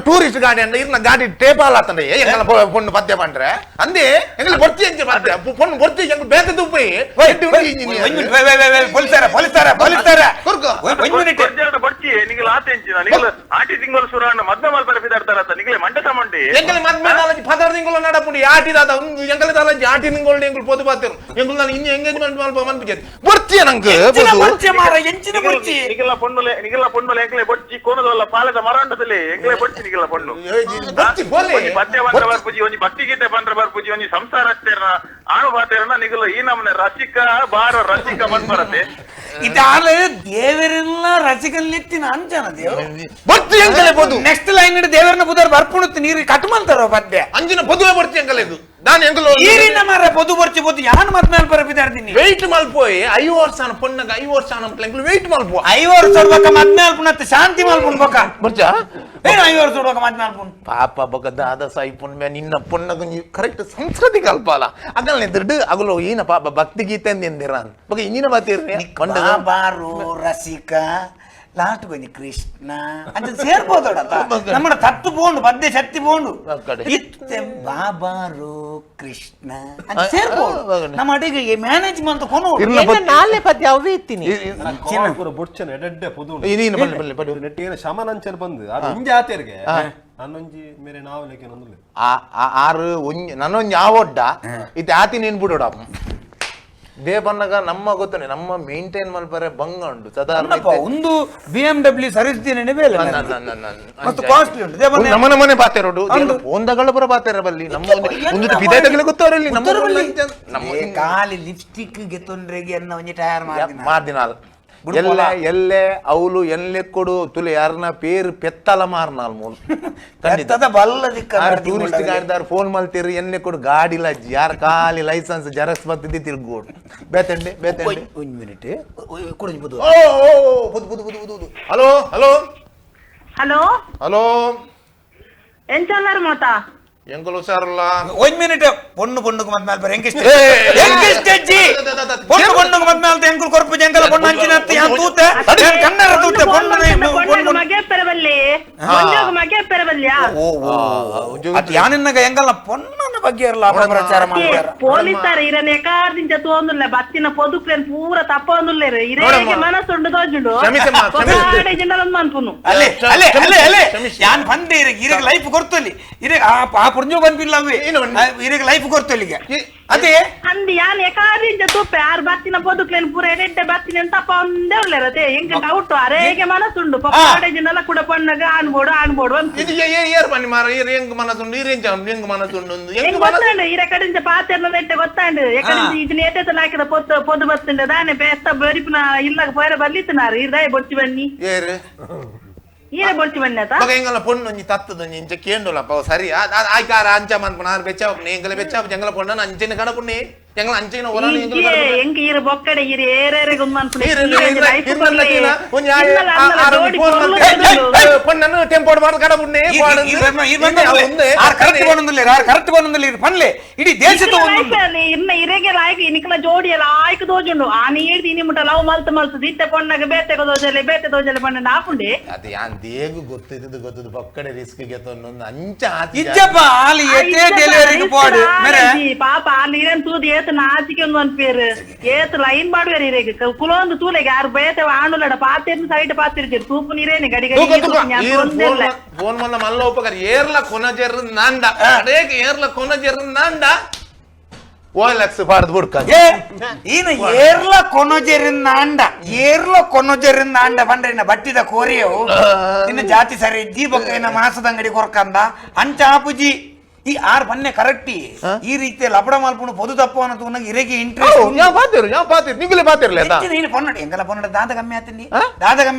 ಟೂರಿಸ್ಟ್ ಗಾಡಿ ಅಂಡ ಇರ್ನ ಗಾಡಿ ಟೇಪಾಲ್ ಆತಂಡೆ ಎಂಗಲ ಪೊಣ್ಣು ಪದ್ಯ ಬಂಡ್ರೆ ಅಂದೆ ಎಂಗಲ ಬೊರ್ಚಿ ಎಂಚೆ ಪದ್ಯ ಪೊಣ್ಣು ಬೊರ್ಚಿ ಎಂಗಲ ಬೇತೆ ತುಪ್ಪಿ ಪೊಲಿಸ್ತಾರ ಬರ್ಚಿ ನಿಗಲ ಆತೆಂಚಿನ ನಿಗಲ ಆಟಿ ತಿಂಗಳು ಸುರಾಣ ಮದ್ವೆ ಮಲ್ಪರ ಬಿದಾಡ್ತಾರತ್ತ ನಿಗಲೆ ಮಂಡೆ ತಮಂಡಿ ಎಂಗಲ ಮದ್ವೆ ನಾಲಂಜಿ 16 ತಿಂಗಳು ನಡಪುಂಡಿ ಆಟಿ ದಾದ ಎಂಗಲ ದಾಲಂಜಿ ಆಟಿ ತಿಂಗಳು ಎಂಗಲ ಪೊದು ಬಾತೆರು ಎಂಗಲ ನಾನು ಇನ್ನು ಎಂಗೇಜ್ಮೆಂಟ್ ಮಲ್ಪ ಮನ್ಪಿಜೆತಿ ಬರ್ಚಿ ನಂಗೆ ಮಾರ ಎಂಚಿನ ಬೊರ್ಚಿ ನಿಗಲ ಪೊಣ್ಣುಲೆ ಎಂಗಲೆ ಬೊರ್ಚಿ ಕೋನದಲ್ಲ ಪಾಲದ ಮರಾಂಡದಲ್ಲಿ ಎಂಗಲೆ ಬೊರ್ಚಿ ನಿಗಲ ಪೊಣ್ಣು ಬರ್ಚಿ ಬೋಲೆ ಒಂಜಿ ಪದ್ಯ ಬಂದ್ರ ಬರ್ಪುಜಿ ಒಂಜಿ ಭಕ್ತಿ ಗೀತೆ ಬಂದ್ರ ಬರ್ಪುಜಿ ಒಂಜಿ ಸಂಸಾರ ಅಷ್ಟೇನ ಆಣು ಬಾತೇರನ ನಿಗಲ ಈ ನಮ್ಮನೆ ರಸಿಕ ಬಾರ ರಸಿಕ ಬಂದ್ಬರತ್ತೆ ಇದಾಲ ದೇವರೆಲ್ಲ ರಸಿಕಲ್ಲೆತ್ತಿನ ಅಂಜನ ದೇವರು ಬರ್ತಿ ಎಂಗಲೆ ಪೊದು ನೆಕ್ಸ್ಟ್ ಲೈನ್ ಇಡ್ ದೇವರನ್ನ ಬುಧರ್ ಬರ್ಪುಣುತ್ತೆ ನೀರು ಕಟ್ಮಂತಾರ ಪದ್ಯ ಅಂಜಿನ ಪೊದುವೆ ಬರ್ತಿ ಎಂಗಲೆ ಇದು ನಾನು ಎಂಗಲ ಈರಿನ ಮಾರ ಪೊದು ಬರ್ಚಿ ಪೊದು ಯಾನ್ ಮದ್ಮೇಲೆ ಬರಬಿದಾರ್ದಿನಿ ವೆಯ್ಟ್ ಮಲ್ಪೋಯ್ 5 ವರ್ಷನ ಪೊಣ್ಣಗ 5 ವರ್ಷನ ಎಂಗಲ ವೆಯ್ಟ್ ಮಲ್ಪೋ 5 ವರ್ಷ ಬಕ ಮದ್ಮೇಲೆ ಪುಣತ್ತೆ ಶಾಂತಿ ಮಲ್ಪುನ್ ಬಕ ಬರ್ಚಾ ಏನು 5 ವರ್ಷ ಬಕ ಮದ್ಮೇಲೆ ಪುನ್ ಪಾಪ ಬಕ ದಾದ ಸಾಯಿ ಪುನ್ ಮೇ ನಿನ್ನ ಪೊಣ್ಣಗ ಕರೆಕ್ಟ್ ಸಂಸ್ಕೃತಿ ಕಲ್ಪಾಲ ಅಗಲ್ನೆ ದುಡ್ಡು ಅಗಲು ಈನ ಪಾಪ ಭಕ್ತಿ ಗೀತೆ ಎಂದಿರಾನ್ ಬಕ ಇನ್ನಿನ ಬಾತಿರ್ನಿ ಪೊಂಡಗ ಬಾರು ರಸಿಕ ಲಾಸ್ಟ್ ಕೊಂಚ ಕೃಷ್ಣ ಅಂತ ಸೇರ್ಬೋದಡ ನಮ್ಮ ತತ್ತು ಬೋಂಡು ಪದ್ಯ ಶಕ್ತಿ ಬೋಂಡು ಇತ್ತೆ ಬಾಬಾರು ಕೃಷ್ಣ ಅಂತ ಸೇರ್ಬೋದು ನಮ್ಮ ಅಡಿಗೆ ಮ್ಯಾನೇಜ್ಮೆಂಟ್ ಕೊನು ನಾಳೆ ಪದ್ಯ ಅವೇ ಇತ್ತೀನಿ ಬೊಡ್ಚನ ಎಡೆಡ್ಡೆ ಪೊದು ನೀನು ಬಲ್ಲಿ ಬಲ್ಲಿ ಬಡಿ ನೆಟ್ಟಿನ ಶಮನಂಚನ ಬಂದು ಅದು ಇಂಜೆ ಆತೇರ್ಗೆ ನನ್ನೊಂಜಿ ಮೇರೆ ನಾವಲೆಕ್ಕೆ ನಂದುಲೆ ಆರು ನನ್ನೊಂದು ಯಾವೊಡ್ಡ ಇದು ಆತಿ ನೀನ್ ಬಿಡೋಡ ದೇವನ್ನಗ ನಮ್ಮ ಗೊತ್ತನೆ ನಮ್ಮ ಮೇಂಟೈನ್ ಮಲ್ಪರೆ ಬಂಗ ಉಂಟು ಸಾಧಾರಣ ಒಂದು BMW ಸರ್ವಿಸ್ ದಿನೇ ಬೇಲೆ ಮತ್ತು ಕಾಸ್ಟ್ಲಿ ಉಂಟು ನಮ್ಮ ನಮ್ಮನೆ ಬಾತೆ ರೋಡು ಒಂದಗಳ ಬರ ಬಾತೆ ಬಲ್ಲಿ ನಮ್ಮ ಒಂದು ಬಿದಾಯದಲ್ಲಿ ಗೊತ್ತವರಲ್ಲಿ ನಮ್ಮ ಕಾಲಿ ಲಿಪ್ಸ್ಟಿಕ್ ಗೆ ತೊಂದ್ರೆಗೆ ಅನ್ನ ಒಂಜಿ ಟೈರ್ ಮಾರ್ದಿನಾಲ್ ಎಲ್ಲೆ ಅವಳು ಎಲ್ಲೆ ಕೊಡು ತುಲೆ ಯಾರನ್ನ ಪೇರು ಪೆತ್ತಲ ಮಾರ್ನಾಲ್ ಮೂಲ ಟೂರಿಸ್ಟ್ ಗಾಡಿದಾರ ಫೋನ್ ಮಲ್ತೀರಿ ಎನ್ನೆ ಕೊಡು ಗಾಡಿ ಲಜ್ಜಿ ಯಾರ ಖಾಲಿ ಲೈಸೆನ್ಸ್ ಜೆರಾಕ್ಸ್ ಬರ್ತಿದ್ದಿ ತಿರ್ಗೋಡು ಬೇತಂಡೆ ಒಂದು minute hello hello hello hello ಎಂಚಲ್ಲಾರು ಮಾತಾ ಎಂಕಲ್ ಹುಷಾರಲ್ಲ ಒಂದು ಮಿನಿಟ್ ಪೊಣ್ಣುಗೆ ಮದ್ಮೇಲೆ ಬರ ಹೆಂಗಿಸ್ಟೇಜಿ ಪೊಣ್ಣುಗೆ ಮದ್ಮೇಲೆ ಎಂಕುಲ್ ಕೊರ್ಪು ಜಂಗಲ ಪೊಣ್ಣು ಅಂಚಿನತ್ತಿ ಯಾನ್ ತೂತೆ ಕನ್ನಡ ತೂತೆ ಪೊಣ್ಣು ಮಗೆ ಪೆರಬಲ್ಲಿ ಮಗೆ ಪೆರಬಲ್ಯಾ ಅದು ಯಾನಿನ್ನಗ ಎಂಗಲ್ಲ ಪೊಣ್ಣನ ಬಗ್ಗೆ ಎಲ್ಲ ಅಪಪ್ರಚಾರ ಮಾಡ್ತಾರೆ పోలీసారు ఈయన ఎకాడించ తోందులే బతిన పొదుపులేని పూర తప్పొందులేరు ఇరేగే మనసుండు దోజుండు ಕ್ಷಮಿಸಮ್ಮ, ಕ್ಷಮಿಸಿ. ఒకడే జిండలం అనుకును ಅಲ್ಲೇ ಯಾನ್ ಬಂದೆ ಇರಗೆ ಲೈಫ್ ಕೊಡ್ತಲ್ಲಿ ಇರಗೆ ಆ ಪುಂಜು ಬಂದಿಲ್ಲ ಅವೆ ಇರಗೆ ಲೈಫ್ ಕೊಡ್ತಲ್ಲಿಗೆ ಅದೇ అంది యాన్ ఎకాడించ తూపే ఆరు బతిన పొదుపులేని పూర ఎడెడ్డే బతిన తప్పొందే ఉల్లేరు అదే ఇంక డౌట్ అరేగే మనసుండు ఒకడే జిండల కూడా పండగ ఆనుబోడు అనుకు ಇದು ಏರ್ ಬನ್ನಿ ಮಾರ ಹೆಂಗ್ ಮನಸ್ಸುಂಡು ಹೆಂಗ್ ಮನಸ್ಸುಂಡು ಹೆಂಗ್ ಗೊತ್ತಾಂಡು ಇರಕಡಿಂಚ ಪಾತೆರ್ನ ನೆಟ್ಟೆ ಗೊತ್ತಾಂಡು ಎಕಡಿಂಚ ಇದನ್ನ ಏತೇತ ಲಾಕಿದ పొద్దు బతుండే దాని పేస్త బరిపిన ఇళ్ళకి పోయిన బర్లితున్నారు ఇరదాయి బొచ్చి బన్ని ಏರು ఈయన బొచ్చి బన్ని అత ಮಗ ಹೆಂಗಲ್ಲ ಪೊಣ್ಣು ಒಂಜಿ ತತ್ತದ ಇಂಚ ಕೇಂಡುಲಪ್ಪ ಸರಿ ಆಯ್ಕಾರ ಅಂಚ ಮನ್ಪುನಾರು ಬೆಚ್ಚಾವ್ ಎಂಗಲ ಬೆಚ್ಚಾವ್ ಜಂಗಲ ಪೊಣ್ಣ ಅಂಚಿನ ಕಡಪುಣ್ಣಿ ಎಂಗಲ ಅಂಚಿನ ಹೊರನ ಎಂಗ ಈರ ಬೊಕ್ಕಡೆ ಈರ ಏರೇರೆಗೆ ಉನ್ಮನ್ಪುನೆ ಪೊಣ್ಣನ್ನು ಟೆಂಪೋಡ್ ಮಾಡಿ ಕಡಪುಣ್ಣಿ ಕರೆಕ್ಟ್ ಬಂದಿಲ್ಲ ಪನ್ಲೆ ಇಡೀ ದೇಶದ ಇನ್ನ ಇರೆಗೆ ಲಾಯ್ಕ ಇನಿಕಲ ಜೋಡಿ ಎಲ್ಲ ಆಯ್ಕೆ ದೋಜುಂಡು ಆ ನೀಡ್ದು ಇನಿ ಮುಟ್ಟ ಲವ್ ಮಲ್ತು ದಿತ್ತೆ ಪೊಣ್ಣಗೆ ಬೇತೆ ದೋಜಲೆ ಪಣ್ಣ ಹಾಕುಂಡೆ ಅದು ಯಾನ್ ದೇಗು ಗೊತ್ತಿದ್ದು ಬೊಕ್ಕಡೆ ರಿಸ್ಕ್ ಗೆತ್ತೊಂದು ಅಂಚ ಇಜ್ಜಪ್ಪ ಆಲಿ ಎತ್ತೇ ಡೆಲಿವರಿಗೆ ಪೋಡು ಮೇರೆ ಪಾಪ ಅಲ್ಲಿ ಇರೇನ್ ತೂದು ಏತು ನಾಚಿಕೆ ಒಂದು ಪೇರು ಏತು ಲೈನ್ ಮಾಡುವೇರು ಇರೆಗೆ ಕುಲೊಂದು ತೂಲೆಗೆ ಯಾರು ಬೇತೆ ಆಣುಲಡ ಪಾತಿರ್ನ ಸೈಡ್ ಪಾತಿರ್ತೀರಿ ತೂಪು ನೀರೇನೆ ಗಡಿಗೆ ಫೋನ್ ಮಲ್ಲ ಮಲ್ಲ ಉಪಕಾರ ಏರ್ಲ ಕೊನಜೆರ್ ನಾಂಡ ಅಡೇಗೆ ಏರ್ಲ ಕೊನಜೆರ್ ನಾಂಡ OLX ಪಾಡ್ದು ಬಿಡ್ಕ ಈನು ಏರ್ಲ ಕೊನೊಜೆರಿಂದ ಅಂಡ ಬಂಡ್ರಿನ ಬಟ್ಟಿದ ಕೋರಿಯವು ಇನ್ನು ಜಾತಿ ಸರಿ ಇಜ್ಜಿ ಬೊಕ್ಕ ಇನ್ನ ಮಾಸದ ಅಂಗಡಿ ಕೊರ್ಕಂದ ಅಂಚ ಆಪುಜಿ ಈ ಆರ್ ಬನ್ನೆ ಕರೆಕ್ಟಿ ಈ ರೀತಿ ಲಪಡ ಮಾಲ್ಪುಣ ಪೊದು ತಪ್ಪು ಅನ್ನೋದು ನನಗೆ ಇರೆಗೆ ಇಂಟ್ರೆಸ್ಟ್ ಯಾವ ಪಾತಿರ್ ನಿಂಗಲೇ ಪಾತಿರ್ಲೆ ನೀನು ಪೊನ್ನಡಿ ಎಂಗಲ ಪೊನ್ನಡ ದಾದ ಕಮ್ಮಿ ಆತೀನಿ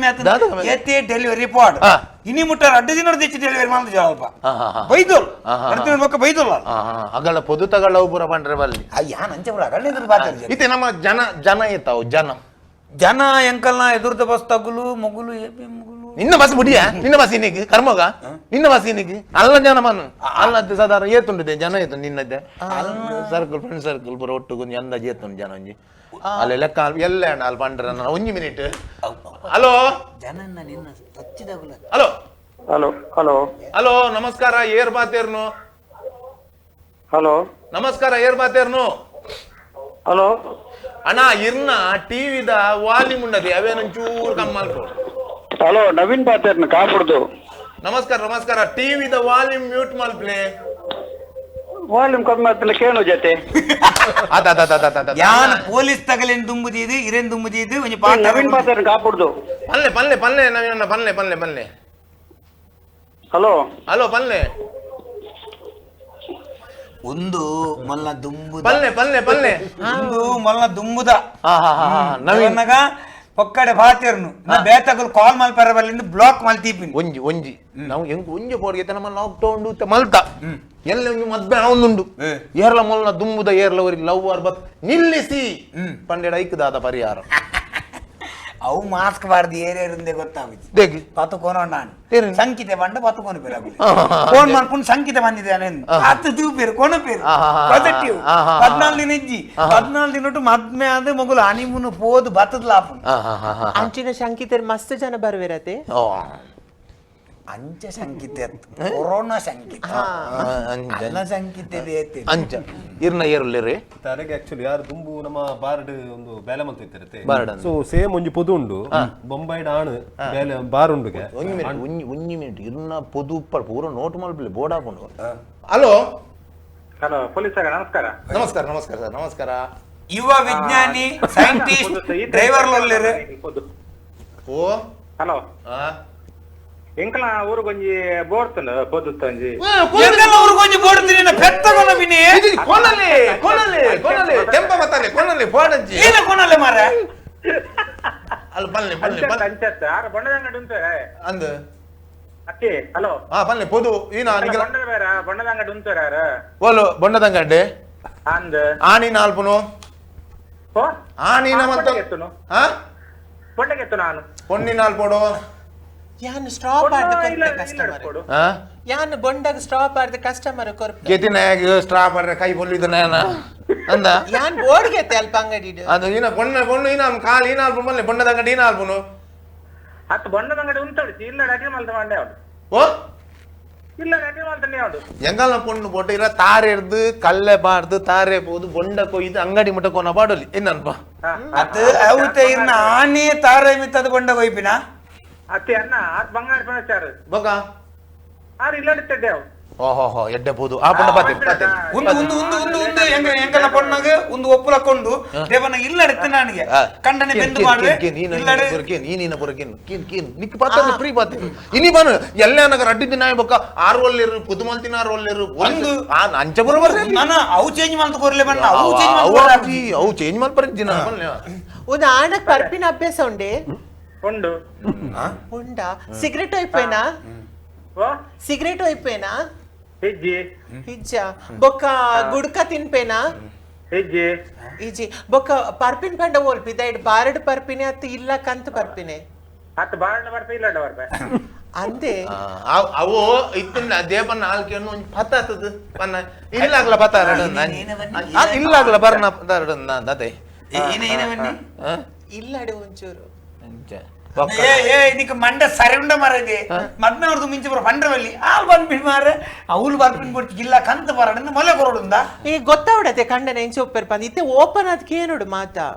ಎತ್ತೇ ಡೆಲಿವರಿ ಪಾಡ್ ಇನಿ ಮುಟ್ಟ ಅಡ್ಡ ದಿನ ತೆಚ್ಚಿ ಡೆಲಿವರಿ ಮಾಡಿದ ಜವಾಬ ಬೈದೋಲ್ ಬರ್ತೀನಿ ಬೊಕ್ಕ ಬೈದೋಲ್ಲ ಅಗಳ ಪೊದು ತಗಳ ಪೂರ ಬಂಡ್ರೆ ಬಲ್ಲಿ ಯಾನ್ ಅಂಚೆ ಬಿಡ ಅಗಳ್ನ ಎದುರು ಪಾತಿರ್ ಇತ್ತೆ ನಮ್ಮ ಜನ ಇತ್ತಾವು ಜನ ಎಂಕಲ್ನ ಎದುರ್ದ ಬಸ್ ತಗುಲು ಮಗುಲು ಏಪಿ ಮಗುಲು ನಿನ್ನ ಬಸ್ ಬಿಡಿಯ ನಿನ್ನ ಬಸ್ ಇನ್ನಿಗೆ ಕರ್ಮೋಗ ನಿನ್ನ ಬಸ್ ಇನ್ನಿಗೆ ಅಲ್ಲ ಜನ ಮನು ಅಲ್ಲದ್ದು ಸಾಧಾರಣ ಏತುಂಡಿದೆ ಜನ ಏತು ನಿನ್ನದ್ದೆ ಸರ್ಕಲ್ ಫ್ರೆಂಡ್ ಸರ್ಕಲ್ ಪೂರ ಒಟ್ಟು ಎಂದ ಏತುಂಡು ಜನ ಒಂಜಿ ಅಲ್ಲಿ ಲೆಕ್ಕ ಎಲ್ಲ ಅಲ್ಲಿ ಬಂಡ್ರ ಒಂಜಿ ಮಿನಿಟ್ ಹಲೋ ಜನನ್ನ ನಿನ್ನ ಹಚ್ಚಿದಾಗುಲ ಹಲೋ ಹಲೋ ಹಲೋ ಹಲೋ ನಮಸ್ಕಾರ ಏರ್ ಬಾತೇರ್ನು ಹಲೋ ನಮಸ್ಕಾರ ಏರ್ ಬಾತೇರ್ನು ಹಲೋ ಅಣ್ಣ ಇರ್ನ ಟಿವಿದ ವಾಲ್ಯೂಮ್ ಉಂಡದಿ ಅವೇನೊಂಚೂರು ಕಮ್ಮಿ ಮಾಡ್ಕೊಡು ಹಲೋ ನವೀನ್ ಪಾತೇರ್ನ ಕಾಪುಡ್ದು ನಮಸ್ಕಾರ ಟಿವಿದ ವಾಲ್ಯೂಮ್ ಮ್ಯೂಟ್ ಮಲ್ಪ್ಲೆ ವಾಲ್ಯೂಮ್ ಕಮ್ಮಿ ಆಗ್ತಿಲ್ಲ ಕೇಳು ಜೊತೆ ಯಾನ್ ಪೊಲೀಸ್ ತಗಲೇನ್ ದುಂಬುದಿ ಇದು ಇರೇನ್ ದುಂಬುದಿ ಇದು ಒಂಜಿ ಪಾಠ ನವೀನ್ ಪಾತೇರ್ನ ಕಾಪುಡ್ದು ಪಲ್ಲೆ ನವೀನ ಪಲ್ಲೆ ಹಲೋ ಹಲೋ ಪಲ್ಲೆ ಒಂದು ಮಲ್ಲ ದುಂಬುದ ಪಲ್ಲೆ ಒಂದು ಮಲ್ಲ ದುಂಬುದ ನವೀನಗ ಪಕ್ಕಡೆ ಬಾತಿರ್ನು ಬೇತಗಲ್ ಕಾಲ್ ಮಲ್ಪರ ಬಲ್ಲಿಂದ ಬ್ಲಾಕ್ ಮಲ್ತೀಪಿನಿ ಒಂಜಿ ನಾವು ಹೆಂಗ್ ಒಂಜಿ ಪೋಡ್ಗೆ ನಮ್ಮ ಲಾಕ್ಡೌನ್ ಮಲ್ತ ಎಲ್ಲ ಒಂಜಿ ಮದ್ವೆ ಅವನುಂಡು ಏರ್ಲ ಮೊಲ್ನ ದುಂಬುದ ಏರ್ಲ ಅವರಿಗೆ ಲವ್ ಆರ್ ಬತ್ ನಿಲ್ಲಿಸಿ ಪಂಡೆಡ ಐಕ್ದಾದ ಪರಿಹಾರ ಅವು ಮಾಸ್ಕ್ ಬಾರ್ದು ಏರಿಯರಿಂದೆ ಗೊತ್ತಾಗುತ್ತೆ ದೇಗಿ ಪತ್ತುಕೋನ ಸಂಕಿತೆ ಬಂಡ ಪತ್ತುಕೋನ ಪೇರು ಫೋನ್ ಮಾಡ್ಕೊಂಡು ಸಂಕಿತೆ ಬಂದಿದ್ದಾನೆ ಹತ್ತು ದೀವು ಪೇರು ಕೊನ ಪೇರು ಪಾಸಿಟಿವ್ 14 ದಿನ ಇಜ್ಜಿ 14 ದಿನ ಮದ್ಮೆ ಆದ ಮಗುಲು ಹನಿಮೂನ್ ಪೋದು ಬತ್ತದ ಲಾಪ ಅಂಚಿನ ಶಂಕಿತರು ಮಸ್ತ್ ಜನ ಬರುವಿರತೆ ಅಂಚ ಸಂಕಿತೆ ಕೊರೋನಾ ಸಂಕಿತ ಅಲ್ಲ ಸಂಕಿತೆ ಬೇತೆ ಅಂಚ ಇರ್ನ ಏರುಲ್ಲೇರಿ ತರಗೆ ಆಕ್ಚುಲಿ ಯಾರು ದುಂಬು ನಮ್ಮ ಬಾರ್ಡ್ ಒಂದು ಬೇಲೆ ಮಂತ್ ಇತ್ತಿರತ್ತೆ ಬಾರ್ಡ್ ಸೊ ಸೇಮ್ ಒಂಜಿ ಪೊದು ಉಂಡು ಬೊಂಬೈಡ್ ಆಣ್ ಬೇಲೆ ಬಾರ್ ಉಂಡುಗೆ ಒಂಜಿ ಮಿನಿಟ್ ಇರ್ನ ಪೊದು ಉಪ್ಪಡ್ ಪೂರ ನೋಟ್ ಮಲ್ಪಲೆ ಬೋರ್ಡ್ ಹಾಕೊಂಡು ಹಲೋ ಹಲೋ ಪೊಲೀಸರ ನಮಸ್ಕಾರ ಸರ್ ನಮಸ್ಕಾರ ಯುವ ವಿಜ್ಞಾನಿ ಸೈಂಟಿಸ್ಟ್ ಡ್ರೈವರ್ ಲೊಲ್ಲೆರು ಓ ಹಲೋ ಎಂಕಲ ಊರಿಗೊಂಜಿ ಬೋಡ್ತುಂಡು ಪೊದ್ದುತ್ತಂಜಿ ಎಂಗಲ್ಲ ಊರಿಗೊಂಜಿ ಬೋಡ್ತೀನಿ ಪೆತ್ತಗೊನ ಬಿನಿ ಕೊನಲೆ ತೆಂಪ ಬತ್ತಲೆ ಕೊನಲೆ ಬೋಡಂಜಿ ಏನ ಕೊನಲೆ ಮಾರ ಅಲ್ಲಿ ಬಲ್ಲೆ ಅಂಚತ್ತ ಆರ ಬಣ್ಣದಂಗಡಿ ಉಂಟು ಅಂದು ಅಕ್ಕಿ ಹಲೋ ಬಲ್ಲೆ ಪೊದು ಈನ ಬಣ್ಣದ ಬೇರೆ ಬಣ್ಣದಂಗಡಿ ಉಂಟು ಯಾರ ಓಲು ಬಣ್ಣದಂಗಡ್ಡೆ ಅಂದ್ ಆನಿ ನಾಲ್ಪುನು ಓ ಆನಿನ ಮಂತ ಎತ್ತುನು ಹಾ ಬೊಂಡಗೆತ್ತು ನಾನು ಪೊನ್ನಿ ನಾಲ್ಪೋಡು ಯಾನ್ ಸ್ಟಾಪ್ ಆದ ಕಸ್ಟಮರ್ ಹಾ ಯಾನ್ ಬೊಂಡಾಗ ಸ್ಟಾಪ್ ಆದ ಕಸ್ಟಮರ್ ಕೊರ್ಪ ಗೆತಿನಾಗ ಸ್ಟ್ರಾಪ್ ಅರೆ ಕೈ ಬೊಲ್ಲಿದ ನಾನ ಅಂದ ಯಾನ್ ಬೋರ್ಡ್ಗೆತ್ತೆ ಅಲ್ಪ ಅಂಗಡಿ ಅದು ಈನ ಬೊಣ್ಣು ಈನ ಕಾಲು ಈನ ಆಲ್ಪು ಬಲ್ಲೆ ಬಣ್ಣದಂಗಡಿ ಈನ ಆಲ್ಪುನು ಹತ್ತು ಬಣ್ಣದಂಗಡಿ ಉಂಟು ಇಲ್ಲ ಡಗೆ ಮಲ್ತ ಮಂಡೆ ಅವನು ಓ ಇಲ್ಲ ರೆಡಿ ಮಾಡ್ತಾನೆ ಯಾವ್ದು ಎಂಗಲ್ನ ಪೊಣ್ಣು ಪೋಟಿರ ತಾರೆ ಹಿಡ್ದು ಕಲ್ಲೆ ಬಾರ್ದು ತಾರೆ போது ಬೊಂಡ ಕೊಯ್ದು ಅಂಗಡಿ ಮುಟ್ಟ ಕೊನ ಬಾಡಲಿ ಏನನ್ಪ ಅದು ಅವತ್ತೆ ಇರ್ನ ಆನೆ ತಾರೆ ಮಿತ್ತದ ಬೊಂಡ ಕೊಯ್ಪಿನ ಅತ್ತೆ ಅನ್ನ ಆತ್ ಬಂಗಾರ ಪಣಚಾರು ಬೊಕ ಆರು ಇಲ್ಲಡಿತ್ತಿದ್ದೆ ಅವು ಓಹೋ ಎಡ್ಡೆ ಬೋದು ಆ ಪೊಂಡ ಪಾತೆ ಎಂಕನ ಪೊಣ್ಣಗ ಒಂದು ಒಪ್ಪುಲಕೊಂಡು ದೇವನ ಇಲ್ಲಡಿತ್ತೆ ನನಗೆ ಕಂಡನೆ ಬೆಂದು ಮಾಡ್ರೆ ನೀನಿನ ಪೊರಕೆ ನಿಕ್ ಪಾತ ಫ್ರೀ ಪಾತೆ ಇನಿ ಬಾನು ಎಲ್ಲ ನಗರ ಅಡ್ಡಿ ದಿನ ಬೊಕ 6 ಒಲ್ಲೆರು ಪುದುಮಲ್ತಿನ 6 ಒಲ್ಲೆರು ಒಂದು ಅಂಚ ಬರೋಬರ್ ನಾನು ಅವು ಚೇಂಜ್ ಮಾಡ್ತ ಕೊರ್ಲೆ ಬಣ್ಣ ಅವು ಚೇಂಜ್ ಮಾಡ್ಪರ ದಿನ ಒಂದು ಆಣಕ್ ಪರ್ಪಿನ ಅಭ್ಯಾಸ ಉಂಡೆ ಉಂಡು ಉಂಡಾ ಸಿಗರೇಟ್ అయిపోయినా సిగరెట్ అయిపోయినా ಹೆಜ್ಜೆ ఇజ్జా బొక్క గుడక తినిపోయినా ಹೆಜ್ಜೆ ఇజి బొక్క పర్పిన్ పండ ఓల్పి దైడ్ బారడ్ పర్పినే అత్త ఇల్ల కంత పర్పినే ಹತ್ತು ಬಾರಣ ಬರ್ಪೆ ಇಲ್ಲಡ ಬರ್ಪೆ అంతే ಅವು ಇತ್ತಿನ ದೇಪನ ನಾಲ್ಕೇನು ಒಂದ್ ಪತ್ತ ಆತದ ಪನ್ನ ಇಲ್ಲಾಗ್ಲ ಪತ್ತ ಇಲ್ಲಾಗ್ಲ ಬರ್ನ ಪತ್ತ ಅದೇ ఇల్లడు ఉంచూరు ಇದಕ್ಕೆ ಮಂಡ ಸರಿ ಉಂಡ ಮಾರದೆ ಮದ್ಮೆ ಅವ್ರದ್ದು ಮಿಂಚಿ ಬರೋ ಪಂಡ್ರವಲ್ಲಿ ಆಲ್ ಬಂದ್ಬಿಟ್ಟು ಮಾರ ಅವ್ಳು ಬರ್ಪಿನ್ ಕೊಡ್ತಿ ಇಲ್ಲ ಕಂತ ಬರಡ ಮೊಲೆ ಕೊರಡುಂದ ಈ ಗೊತ್ತಾವಡತೆ ಕಂಡನ ಎಂಚ ಒಪ್ಪರ್ ಪಂದ ಇತ್ತೆ ಓಪನ್ ಆದ್ ಕೇನುಡು ಮಾತಾ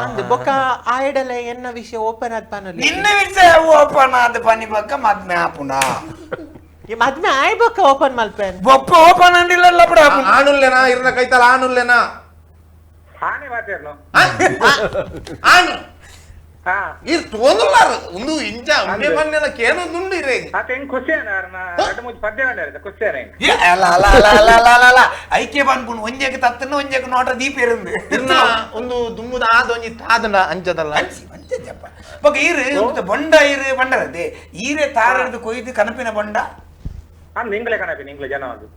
ಅಂದ್ ಬೊಕ್ಕ ಆಯಡಲ ಎನ್ನ ವಿಷಯ ಓಪನ್ ಆದ್ ಪನಲಿ ನಿನ್ನ ವಿಷಯ ಓಪನ್ ಆದ ಪನಿ ಬಕ್ಕ ಮದ್ಮೆ ಆಪುನ ಈ ಮದ್ಮೆ ಆಯ್ ಬೊಕ್ಕ ಓಪನ್ ಮಲ್ಪೆನ್ ಬೊಕ್ಕ ಓಪನ್ ಅಂದಿಲ್ಲ ಬಿಡ ಆನುಲ್ಲೆನಾ ಇರ್ನ ಕೈತಲ ಆನುಲ್ಲೆನಾ ಆನೆ ಬಾತಿರ್ನು ಆನು ಹಾ ಇರ್ ತೋಂದುಲ್ಲಾರ ಒಂದು ಇಂಚ ಅಂಬೆ ಬನ್ನೆನ ಕೇನೊಂದುಂಡು ಇರೆ ಆತ ಹೆಂಗ್ ಖುಷಿಯನ ಎರಡು ಮೂರು ಪದ್ಯ ಮಾಡಿರ ಖುಷಿಯನ ಐಕೆ ಬಂದ್ಕೊಂಡು ಒಂಜೆಗೆ ತತ್ತನ ಒಂಜೆಗೆ ನೋಟ ದೀಪ ಇருந்து ಇರ್ನ ಒಂದು ದುಮ್ಮುದ ಆದ ಒಂಜಿ ತಾದನ ಅಂಚದಲ್ಲ ಅಂಚಪ್ಪ ಬೊಕ್ಕ ಈರು ಬೊಂಡ ಈರು ಬಂಡರದೆ ಈರೆ ತಾರದು ಕೊಯ್ದು ಕನಪಿನ ಬೊಂಡ ಅಂದ್ ನಿಂಗ್ಲೆ ಕಣಪಿ ನಿಂಗ್ಲೆ ಜನ ಅದು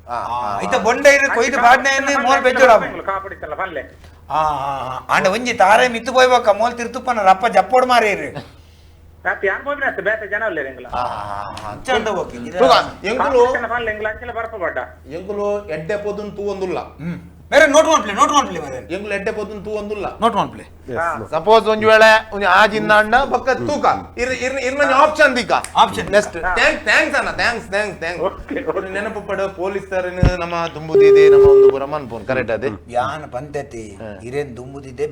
ಐತ ಬೊಂಡ ಈರು ಕೊಯ್ದು ಬಾಡ್ನೆ ಮೋಲ್ ಬೆಜ್ಜೋಡ ಕಾಪಿಡಿತ್ತಲ್ಲ ಪಲ್ಲೆ ಆಂಡ ಒಂಜಿ ತಾರೆ ಮಿತ್ತು ಪೋಯ್ಬಕ್ಕ ಮೋಲ್ ತಿರ್ತುಪ್ಪನ ರಪ್ಪ ಜಪ್ಪೋಡ್ ಮಾರೇರು ರಾತ್ರಿ ಯಾನ್ ಹೋದ್ರೆ ಅತ್ತ ಬೇತೆ ಜನ ಅಲ್ಲೇ ನಿಂಗ್ಲ ಚಂದ ಹೋಗಿ ಎಂಕುಲು ಪಲ್ಲೆ ಎಂಗ್ಲ ಅಂಚಲ ಬರ್ಪ ಬಡ್ಡ ಎಂಕುಲು ಎಡ್ಡೆ ಪೊದುನ್ ತೂ ಒಂದುಲ್ಲ ಬೇರೆ ನೋಟ್ ಮಾಡ್ಲಿ ಬೇರೆ ಎಂಕುಲು ಎಡ್ಡೆ ಪೊದುನ್ ತೂ ಒಂದುಲ್ಲ ನೋಟ್ ಮಾಡ್ಲಿ ಸಪೋಸ್ ಒಂಜಿ ವೇಳೆ ಒಂಜಿ ಆಜಿಂದ ಅಂಡ ಬಕ್ಕ ತೂಕ ಇರ್ನ ಆಪ್ಷನ್ ದಿಕ್ಕ ಆಪ್ಷನ್ ನೆಕ್ಸ್ಟ್ ಥ್ಯಾಂಕ್ಸ್ ಅಣ್ಣ ಥ್ಯಾಂಕ್ಸ್ ನೆನಪು ಪಡ ಪೊಲೀಸರಿನ ನಮ್ಮ ದುಂಬುದಿದೆ ನಮ್ಮ ಒಂದು ರಮನ್ ಫೋನ್ ಕರೆಕ್ಟ್ ಅದೇ ಯಾನ್ ಪಂತತಿ ಇರೇನ್ ದುಂಬುದಿದೆ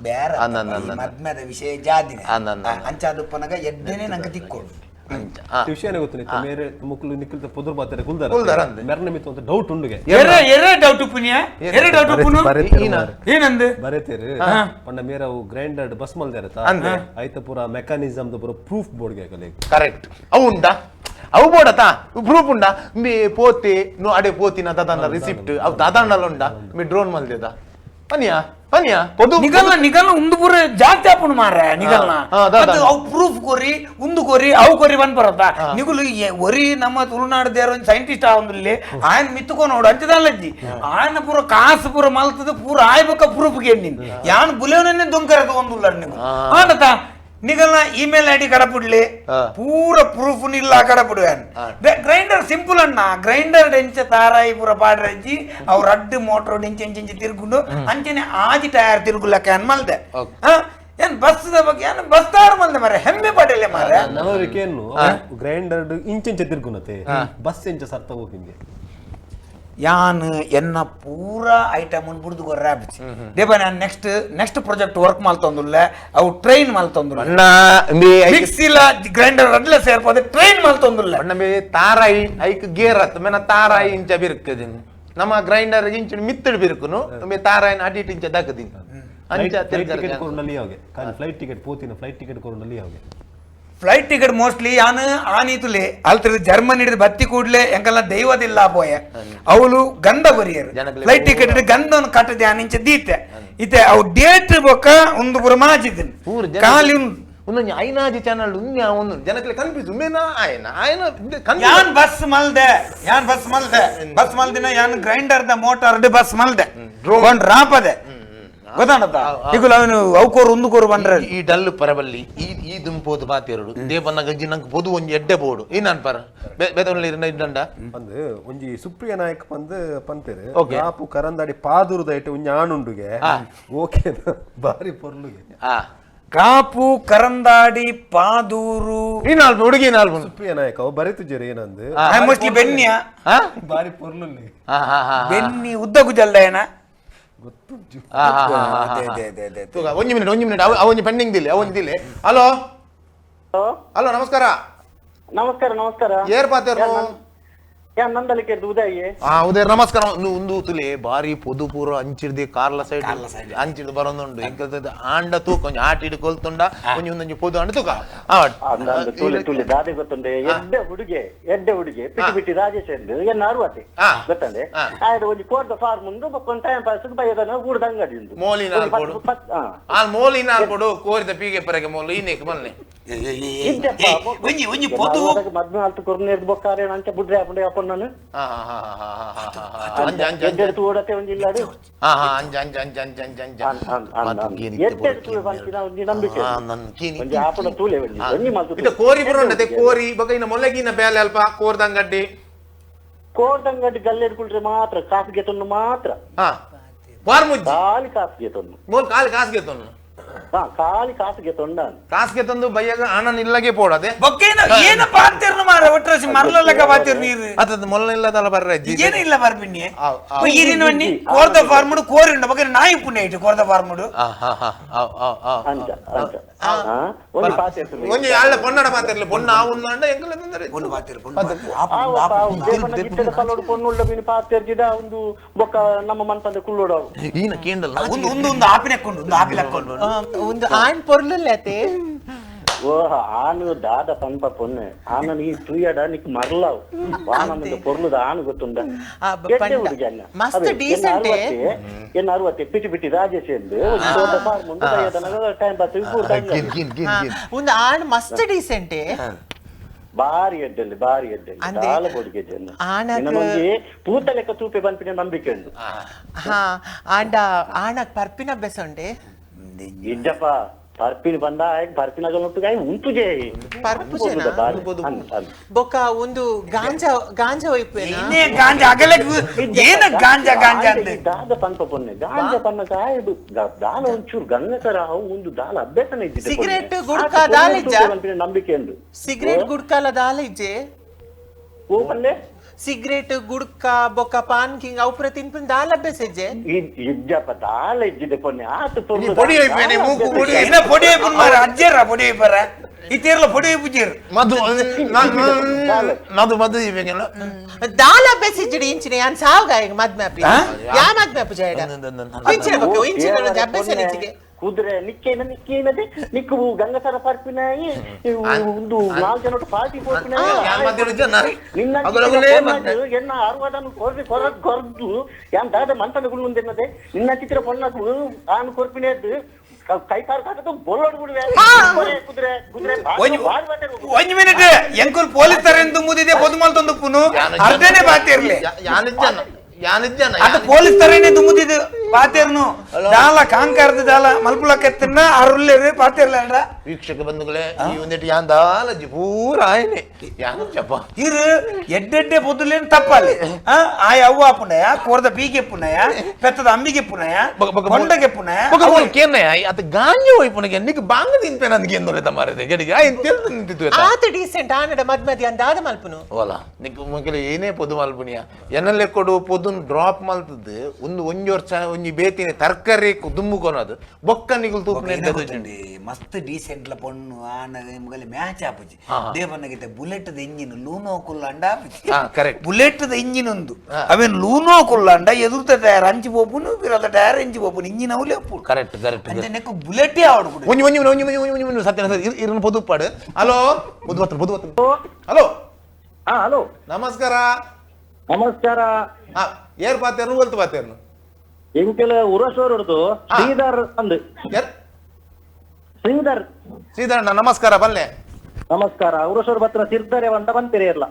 ಬೇರ ಮದ್ಮೆದ ವಿಷಯ ಜಾದಿನ ಅಂಚಾದುಪ್ಪನಗ ಎಡ್ಡೆನೆ ನಂಗೆ ತಿಕ್ಕೋಡು ವಿಷಯನೇ ಗೊತ್ತಿಲ್ಲ ಮೇರೆ ಮುಕ್ಲು ನಿಕ್ಕಿಲ್ತ ಪುದುರ್ ಬಾತಾರೆ ಕುಲ್ದಾರ ಮೆರ್ನ ಮಿತ್ತು ಅಂತ ಡೌಟ್ ಉಂಡುಗೆ ಎರೆ ಡೌಟ್ ಪುನಿಯ ಎರೆ ಡೌಟ್ ಪುನು ಏನಂದು ಬರೆತೇರು ಪಂಡ ಮೇರ ಅವು ಗ್ರೈಂಡರ್ ಬಸ್ ಮಲ್ದಾರತ ಐತ ಪೂರ ಮೆಕ್ಯಾನಿಸಮ್ ದ ಪೂರ ಪ್ರೂಫ್ ಬೋರ್ಡ್ಗೆ ಕಲೆ ಕರೆಕ್ಟ್ ಅವು ಉಂಟಾ ಅವು ಬೋಡತಾ ಪ್ರೂಫ್ ಉಂಡಾ ಮೇ ಪೋತೆ ನೋ ಅಡೆ ಪೋತಿನ ದಾದಾಂಡ ರಿಸಿಪ್ಟ್ ಅವು ದಾದಾಂಡಲ್ಲ ಉಂಡಾ ಮೇ ಡ್ರೋನ್ ಮಲ್ದೇದ ಪನಿಯಾ ಪೊದು ನಿಗಲ್ನ ಉಂದು ಪೂರ ಜಾಸ್ತಿ ಆಪುನು ಮಾರ್ರೆ ನಿಗಲ್ನ ಅವು ಪ್ರೂಫ್ ಕೊರಿ ಉಂದು ಕೊರಿ ಅವು ಕೊರಿ ಬಂದ್ ಬರತ್ತ ನಿಗುಲು ಒರಿ ನಮ್ಮ ತುಳುನಾಡು ದೇರ ಸೈಂಟಿಸ್ಟ್ ಆವಂದಲ್ಲಿ ಆಯನ್ ಮಿತ್ತುಕೊ ನೋಡು ಅಂಚದಲ್ಲಜ್ಜಿ ಆಯನ ಪೂರ ಕಾಸು ಪೂರ ಮಲ್ತದ ಪೂರ ಆಯ್ಬೇಕ ಪ್ರೂಫ್ ಗೆ ನಿನ್ ಯಾನ್ ಬುಲೆವನೇ ದೊಂಕರದ ಒಂದುಲ್ಲ ನೀವು ಆಡತಾ ನಿಗಲ್ನ ಇಮೇಲ್ ಐಡಿ ಕಡಪುಡ್ಲಿ ಪೂರ ಪ್ರೂಫ್ ನಿಲ್ಲ ಕಡಪುಡುವನ್ ಗ್ರೈಂಡರ್ ಸಿಂಪಲ್ ಅಣ್ಣ ಗ್ರೈಂಡರ್ ಡೆಂಚ ತಾರಾಯಿ ಪೂರ ಪಾಡ್ರಜ್ಜಿ ಅವ್ರ ಅಡ್ಡು ಮೋಟರ್ ಇಂಚೆ ತಿರ್ಗುಂಡು ಅಂಚನೆ ಆಜಿ ಟೈರ್ ತಿರುಗುಲಕ್ಕೆ ಅನ್ಮಲ್ದೆ ಏನ್ ಬಸ್ದ ಬಗ್ಗೆ ಏನ್ ಬಸ್ ತಾರು ಮಲ್ದೆ ಮಾರೆ ಹೆಮ್ಮೆ ಪಡೆಯಲ್ಲ ಮಾರೆ ನವರಿಕೇನು ಗ್ರೈಂಡರ್ ಇಂಚೆ ತಿರ್ಗುನತೆ ಬಸ್ ಇಂಚ ಸರ್ತ ಹೋಗಿಂಗೆ ಯಾನ್ ಎನ್ನ ಪೂರ ಐಟಮ್ ಬುಡ್ದು ಗೊರ್ರೆ ಆಬಿಚ್ಚಿ ದೇಪ ನಾನು ನೆಕ್ಸ್ಟ್ ಪ್ರಾಜೆಕ್ಟ್ ವರ್ಕ್ ಮಲ್ತೊಂದುಲ್ಲ ಅವು ಟ್ರೈನ್ ಮಲ್ತೊಂದುಲ್ಲ ಮಿಕ್ಸಿಲ ಗ್ರೈಂಡರ್ ಅಡ್ಲ ಸೇರ್ಪೋದೆ ಟ್ರೈನ್ ಮಲ್ತೊಂದುಲ್ಲ ಅಣ್ಣ ತಾರಾಯಿ ಐಕ್ ಗೇರ್ ಹತ್ತು ಮೇನ ತಾರಾಯಿ ಇಂಚ ಬಿರುಕದಿನ್ ನಮ್ಮ ಗ್ರೈಂಡರ್ ಇಂಚ ಮಿತ್ತಡ್ ಬಿರುಕುನು ತಾರಾಯಿನ ಅಡಿಟ್ ಇಂಚ ದಕ್ಕದಿನ್ ಅಂಚ ಟಿಕೆಟ್ ಕೊರ್ನಲ್ಲಿ ಯಾವ್ಗೆ ಫ್ಲೈಟ್ ಟಿಕೆಟ್ ಪೋತಿನ ಫ್ಲೈಟ್ ಟಿಕೆಟ್ ಕೊರ್ನಲ್ಲಿ ಯಾವ್ಗೆ ಫ್ಲೈಟ್ ಟಿಕೆಟ್ ಮೋಸ್ಟ್ಲಿ ಯಾನ್ ಆನೀತುಲೆ ಅಲ್ತದ ಜರ್ಮನಿ ಹಿಡಿದು ಬತ್ತಿ ಕೂಡ್ಲೆ ಎಂಕಲ್ಲ ದೈವದಿಲ್ಲ ಪೋಯ ಅವಳು ಗಂಧ ಬರಿಯರು ಫ್ಲೈಟ್ ಟಿಕೆಟ್ ಗಂಧವನ್ನು ಕಟ್ಟದೆ ಆನಿಂಚ ದೀತೆ ಇತ್ತೆ ಅವು ಡೇಟ್ ಬೊಕ್ಕ ಒಂದು ಪುರ ಮಾಜಿದ್ದೀನಿ ಖಾಲಿ ಒಂದೊಂದು ಐನಾಜಿ ಚಾನಲ್ ಒಂದು ಜನಕ್ಕೆ ಕನ್ಫ್ಯೂಸ್ ಆಯನ ಯಾನ್ ಬಸ್ ಮಲ್ದಿನ ಯಾನ್ ಗ್ರೈಂಡರ್ ದ ಮೋಟಾರ್ ಬಸ್ ಮಲ್ದೆ ರಾಪದೆ ಗೊತ್ತಾಣತ್ತ ಈಗ ಅವನು ಅವಕೋರು ಒಂದುಕೋರು ಬಂದ್ರೆ ಈ ಡಲ್ ಪರಬಲ್ಲಿ ಈ ದುಂಪೋದು ಬಾತಿರಡು ದೇವನ್ನ ಗಂಜಿ ನಂಗೆ ಪೊದು ಒಂಜಿ ಎಡ್ಡೆ ಬೋಡು ಏನಾನ್ ಪರ ಬೇತೊಂದು ಇರಂಡ ಅಂದ್ ಒಂಜಿ ಸುಪ್ರಿಯ ನಾಯಕ್ ಬಂದು ಪಂಪೇರು ಕಾಪು ಕರಂದಾಡಿ ಪಾದೂರು ದೈಟ್ ಒಂಜಿ ಆಣುಂಡುಗೆ ಓಕೆ ಬಾರಿ ಪೊರ್ಲುಗೆ ಕಾಪು ಕರಂದಾಡಿ ಪಾದೂರು ಈ ನಾಲ್ಕು ಹುಡುಗಿ ನಾಲ್ಕು ಸುಪ್ರಿಯ ನಾಯಕ ಅವು ಬರೀತಿದ್ದೀರಿ ಏನಂದು ಮೋಸ್ಟ್ಲಿ ಬೆನ್ನಿಯ ಬಾರಿ ಪೊರ್ಲಲ್ಲಿ ಬೆನ್ನಿ ಉದ್ದ ಗುಜಲ್ದ ಏನ ಒಂಜಿ ಮಿನಿಟ್ ಅವೊಂಜಿ ಪೆಂಡಿಂಗ್ ದಿಲ್ಲಿ ಅವೊಂಜಿ ದಿಲ್ಲಿ ಹಲೋ ಹಲೋ ನಮಸ್ಕಾರ ನಮಸ್ಕಾರ ಏರ್ ಪಾತೇರು ನಂದಲಿಕೆ ಉದಯ ಉದಯ ನಮಸ್ಕಾರ ಒಂದು ತುಲೆ ಬಾರಿ ಪೊದು ಪೂರ ಅಂಚಿಡ್ದೆ ಕಾರ್ಲ ಸೈಡ್ ಅಂಚಿಡ್ದು ಬರೋದುಂಡು ಎಂಕಲ್ತದ ಆಂಡ ತೂಕ ಒಂಜಿ ಆಟಿಡ್ ಕೊಲ್ತುಂಡ ಒಂಜಿ ಪೊದು ಅಂಡ ತೂಕ ತುಳಿ ದಾದೆ ಗೊತ್ತುಂಡೆ ಎಡ್ಡೆ ಹುಡುಗಿ ಬಿಟ್ಟಿ ರಾಜೇಶ್ ಎಂದು ಎನ್ನ 60 ಗೊತ್ತಂದೆ ಆಯ್ತು ಒಂಜಿ ಕೋರ್ದ ಫಾರ್ಮ್ ಮುಂದು ಒಂದು ಟೈಮ್ ಪಾಸ್ ಬೈಯದನ ಗೂಡ್ದ ಅಂಗಡಿ ಉಂಟು ಮೋಲಿನ ಕೊಡು ಕೋರಿದ ಪೀಗೆ ಪರಗೆ ಮೋಲು ಇನ್ನೇಕೆ ಬನ್ನಿ ಮದ್ಮೆ ಆಲ್ತು ಕೊರ್ನೇರ್ ಬೊಕ್ಕಾರೆ ಅಂಚ ಬುಡ್ರೆ ಹಾಕೊಂಡೆ ಹಾಕೊಂಡು ನಾನು ತೂಡತೆ ಒಂಜಿಲ್ಲಾಡು ಕೋರಿ ಬರೋಂಡತೆ ಕೋರಿ ಬಗೈನ ಮೊಲಗಿನ ಬ್ಯಾಲೆ ಅಲ್ಪ ಕೋರ್ದಂಗಡ್ಡಿ ಗಲ್ಲೆಡ್ ಕುಳ್ರೆ ಮಾತ್ರ ಕಾಸಿಗೆ ತೊನ್ನು ಮಾತ್ರ ಖಾಲಿ ಕಾಸಿಗೆ ತೊನ್ನು ಮೋಲ್ ಕಾಸಿಗೆ ತೊನ್ನು ಖಾಲಿ ಕಾಸಿಗೆ ತೊಂಡ ಕಾಸಿಗೆ ತಂದು ಬಯ್ಯಾಗ ಹಣ ಇಲ್ಲಗೆ ಪೋಡದೆ ಏನ ಪಾತಿರ್ನು ಮಾರ ಒಟ್ರಾಸಿ ಮರಲಲ್ಲಕ ಪಾತಿರ್ ನೀರು ಅದ ಮೊಲ್ಲ ಇಲ್ಲದಲ್ಲ ಬರ್ರೆ ಏನ ಇಲ್ಲ ಬರ್ಬಿನ್ನಿ ಈರಿನ ಬನ್ನಿ ಕೋರ್ದ ಫಾರ್ಮುಡು ಕೋರಿಂಡ ಬಗ್ಗೆ ನಾಯಿ ಪುಣ್ಯ ಇಟ್ಟು ಕೋರ್ದ ಫಾರ್ಮುಡು ಒಂಜಿ ಆಳ್ಳ ಪೊನ್ನಡ ಪಾತಿರ್ಲಿ ಪೊನ್ನ ಆವುನ್ನ ಅಂಡ ಎಂಕಲ ತಂದರೆ ಒಂದು ಪಾತಿರ್ ಪೊನ್ನುಳ್ಳ ಬಿನಿ ಪಾತಿರ್ಜಿದ ಒಂದು ಬೊಕ್ಕ ನಮ್ಮ ಮನ್ಪಂದ ಕುಳ್ಳೋಡು ಈನ ಕೇಂಡಲ್ ಒಂದು ಆಪಿನಕ್ಕೊಂಡು ಒಂದು ಆಪಿನಕ್ಕೊಂಡು ಒಂದು ಆಣ್ ಪೊರ್ಲಲ್ಲತೆ ಓಹ ಆನು ದಾದ ಪಂಪ ಪೊನ್ನೆ ಆನ ನೀ ತುಯ್ಯಡ ನಿಕ್ ಮರ್ಲಾವ್ ವಾನಮದ ಪೊರ್ಲುದ ಆನು ಗೊತ್ತುಂಡ ಎಡ್ಡೆ ಹುಡುಗಿ ಅನ್ನ ಮಸ್ತ್ ಡೀಸೆಂಟ್ ಎನ್ನ 60 ಬಿಟ್ಟಿ ರಾಜೇಶ್ ಎಂದು ಒಂದು ಫಾರ್ಮ್ ಮುಂದೆ ಬೈಯದನ ಟೈಮ್ ಪಾಸ್ ಒಂದು ಆಣ್ ಮಸ್ತ್ ಡೀಸೆಂಟ್ ಬಾರಿ ಎಡ್ಡೆಲ್ಲಿ ದಾಲ ಬೊಡಿಗೆ ಜನ ತೂತ ಲೆಕ್ಕ ತೂಪೆ ಬಂಪಿನ ನಂಬಿಕೆ ಉಂಟು ಆಣಕ್ ಪರ್ಪಿನ ಬೆಸೊಂಡೆ ಇಜ್ಜಪ್ಪ ಪರ್ಪಿನ ಬಂದ ಪರ್ಪಿನ ಉಂಟು ಜೇ ಬೊಕ್ಕ ಒಂದು ಗಾಂಜಾ ಒಯ್ಪೇನ ಇನ್ನೇ ಗಾಂಜಾ ಅಗಲೆ ಏನ ಗಾಂಜಾ ಅಂದ್ರೆ ದಾದ ಪಂಪ ಪೊನ್ನೆ ಗಾಂಜಾ ಪನ್ನ ಕಾಯ್ದು ದಾಲ ಒಂಚೂರು ಗಂಗಕರ ಒಂದು ದಾಲ ಅಭ್ಯಾಸನ ಇದ್ದಿದೆ ಸಿಗರೇಟ್ ಗುಡ್ಕಾ ದಾಲಿಜ್ಜ ನಂಬಿಕೆ ಉಂಟು ಸಿಗರೇಟ್ ಗುಡ್ಕಾಲ ದಾಲಿಜ್ಜೆ ಓಪನ್ಲೆ ಸಿಗರೇಟ್ ಗುಡ್ಕ ಬೊಕ್ಕ ಪಾನ್ ಕಿಂಗ್ ಅವುಪುರ ತಿನ್ಪಿನ ದಾಲ ಅಭ್ಯಾಸಜ್ಜೆ ಇಜ್ಜಪ್ಪ ದಾಲ ಇಜ್ಜಿದೆ ಪೊನ್ನೆ ಆತು ಪೊಡಿ ಐಪೇನೆ ಮೂಕು ಪೊಡಿ ಏನ ಪೊಡಿ ಐಪನ್ ಮಾರ ಅಜ್ಜರ ಪೊಡಿ ಐಪರ ಇತೇರ್ಲ ಪೊಡಿ ಐಪುಜೇರ್ ಮದು ಇವೆಗೆಲ್ಲ ದಾಲ ಅಭ್ಯಾಸಿಜ್ಜಡಿ ಇಂಚಿನ ಯಾನ್ ಸಾವ್ಗಾಯ ಮದ್ಮ್ಯಾಪಿ ಯಾ ಮದ್ಮ್ಯಾಪು ಜಾಯಡ ಇಂಚಿನ ಬೊಕ್ಕ ಇಂಚಿನ ಅಭ್ಯಾಸ ನಿಚಿಗೆ ಕುದುರೆ ನಿಕ್ಕೇನದೆ ನಿಕ್ಕು ಗಂಗಸರ ಪರ್ಪಿನ ಒಂದು 4 ಜನ ಪಾರ್ಟಿ ಪೋರ್ಪಿನ ನಿನ್ನ ಎನ್ನ 60 ಕೊರದ್ದು ಯಾನ್ ದಾದ ಮಂತನಗಳು ಮುಂದೆನ್ನದೆ ನಿನ್ನ ಚಿತ್ರ ಪೊನ್ನದು ಆನು ಕೊರ್ಪಿನದ್ದು ಕೈ ಕಾರ್ ಕಾಕದು ಬೋಲೋಡ್ ಬಿಡುವೆ ಕುದುರೆ ಒಂದು ಮಿನಿಟ್ ಎಂಕುಲ್ ಪೊಲೀಸ್ ತರೆಂದು ಮುದಿದೆ ಬೊದುಮಲ್ ತಂದು ಪುನು ಅರ್ಧನೇ ಬಾತಿರ್ಲಿ ಅದು ಪೊಲೀಸ್ ತರೇನೆ ದುಮ್ಮುದಿದ್ದು ಪಾತೇರ್ನು ದಾಲ ಕಾಂಕಾರದ ದಾಲ ಮಲ್ಪುಲಕ್ಕೆತ್ತನ್ನ ಅರುಲ್ಲೇರು ಪಾತೇರ್ಲ ವೀಕ್ಷಕ ಬಂಧುಗಳೇ ಈ ಒಂದಿಟ್ಟು ಯಾನ್ ದಾಲಜ್ಜಿ ಪೂರ ಆಯ್ನೆ ಯಾನು ಚಪ್ಪ ಇರು ಎಡ್ಡೆಡ್ಡೆ ಬೊದ್ದುಲೇನು ತಪ್ಪಲ್ಲಿ ಆಯ ಅವ್ವ ಪುನಯ ಕೋರ್ದ ಬೀಗೆ ಪುನಯ ಪೆತ್ತದ ಅಂಬಿಗೆ ಪುನಯ ಕೊಂಡಗೆ ಪುನಯ ಕೇನ್ನಯ ಅದು ಗಾಂಜಿ ಹೋಯ್ ಪುನಗೆ ನಿಕ್ ಬಾಂಗ ತಿನ್ಪೇನ ಅಂದ್ಗೆ ಎಂದೊಲೆ ತಮಾರದೆ ಗಡಿಗೆ ಆಯ್ತು ತಿಳಿದು ನಿಂತಿತ್ತು ಆತ ಡೀಸೆಂಟ್ ಆನಡ ಮದ್ಮದಿ ಅಂದಾದ ಮಲ್ಪುನು ಓಲಾ ನಿಕ್ ಮುಗಿಲ ಏನೇ ಪೊದು ಮಲ್ಪುನಿಯ ಎನ್ನಲ್ಲೇ ಕೊಡು ಪೊದು ಡ್ರಾಪ್ ಮಲ್ತದ್ದು ಒಂಜಿ ವರ್ಷ ಒಂಜಿ ಬೇತಿನ ತರಕಾರಿ ದುಮ್ಮು ಕೊನದು ಬೊಕ್ಕ ನಿಗುಲ್ ತೂಪನೆ ಮಸ್ತ್ ಡೀಸೆಂಟ್ ಲ ಪೊಣ್ಣು ಆನ ಮುಗಲೆ ಮ್ಯಾಚ್ ಆಪುಜಿ ದೇವನಗಿತೆ ಬುಲೆಟ್ ದ ಇಂಜಿನ್ ಲೂನೋ ಕುಲ್ಲಂಡ ಕರೆಕ್ಟ್ ಬುಲೆಟ್ ದ ಇಂಜಿನ್ ಒಂದು ಅವೇನ್ ಲೂನೋ ಕುಲ್ಲಂಡ ಎದುರ್ತ ಟೈರ್ ಅಂಚಿ ಪೋಪುನು ವಿರದ ಟೈರ್ ಎಂಚಿ ಪೋಪುನು ಇಂಜಿನ್ ಅವಲೇ ಪು ಕರೆಕ್ಟ್ ಅಂದ್ರೆ ನೆಕ್ಕು ಬುಲೆಟೇ ಆವಡು ಒಂಜಿ ಸತ್ಯ ಇರನ ಪೊದು ಪಾಡು ಹಲೋ ಬುಧವತ್ತು ಹಲೋ ಹಲೋ ನಮಸ್ಕಾರ ಏರ್ ಪಾತೇರ್ನು ಒಲ್ತು ಪಾತೇರ್ನು ಎಂಕೆಲ ಉರಸೋರ್ ಹಿಡ್ದು ಶ್ರೀಧರ್ ಅಂದು ಶ್ರೀಧರಣ್ಣ ನಮಸ್ಕಾರ ಬಲ್ಲೆ ನಮಸ್ಕಾರ ಉರಸೋರ್ ಬತ್ರ ಸಿರ್ದರೆ ಅಂತ ಬಂತೀರಿ ಇಲ್ಲ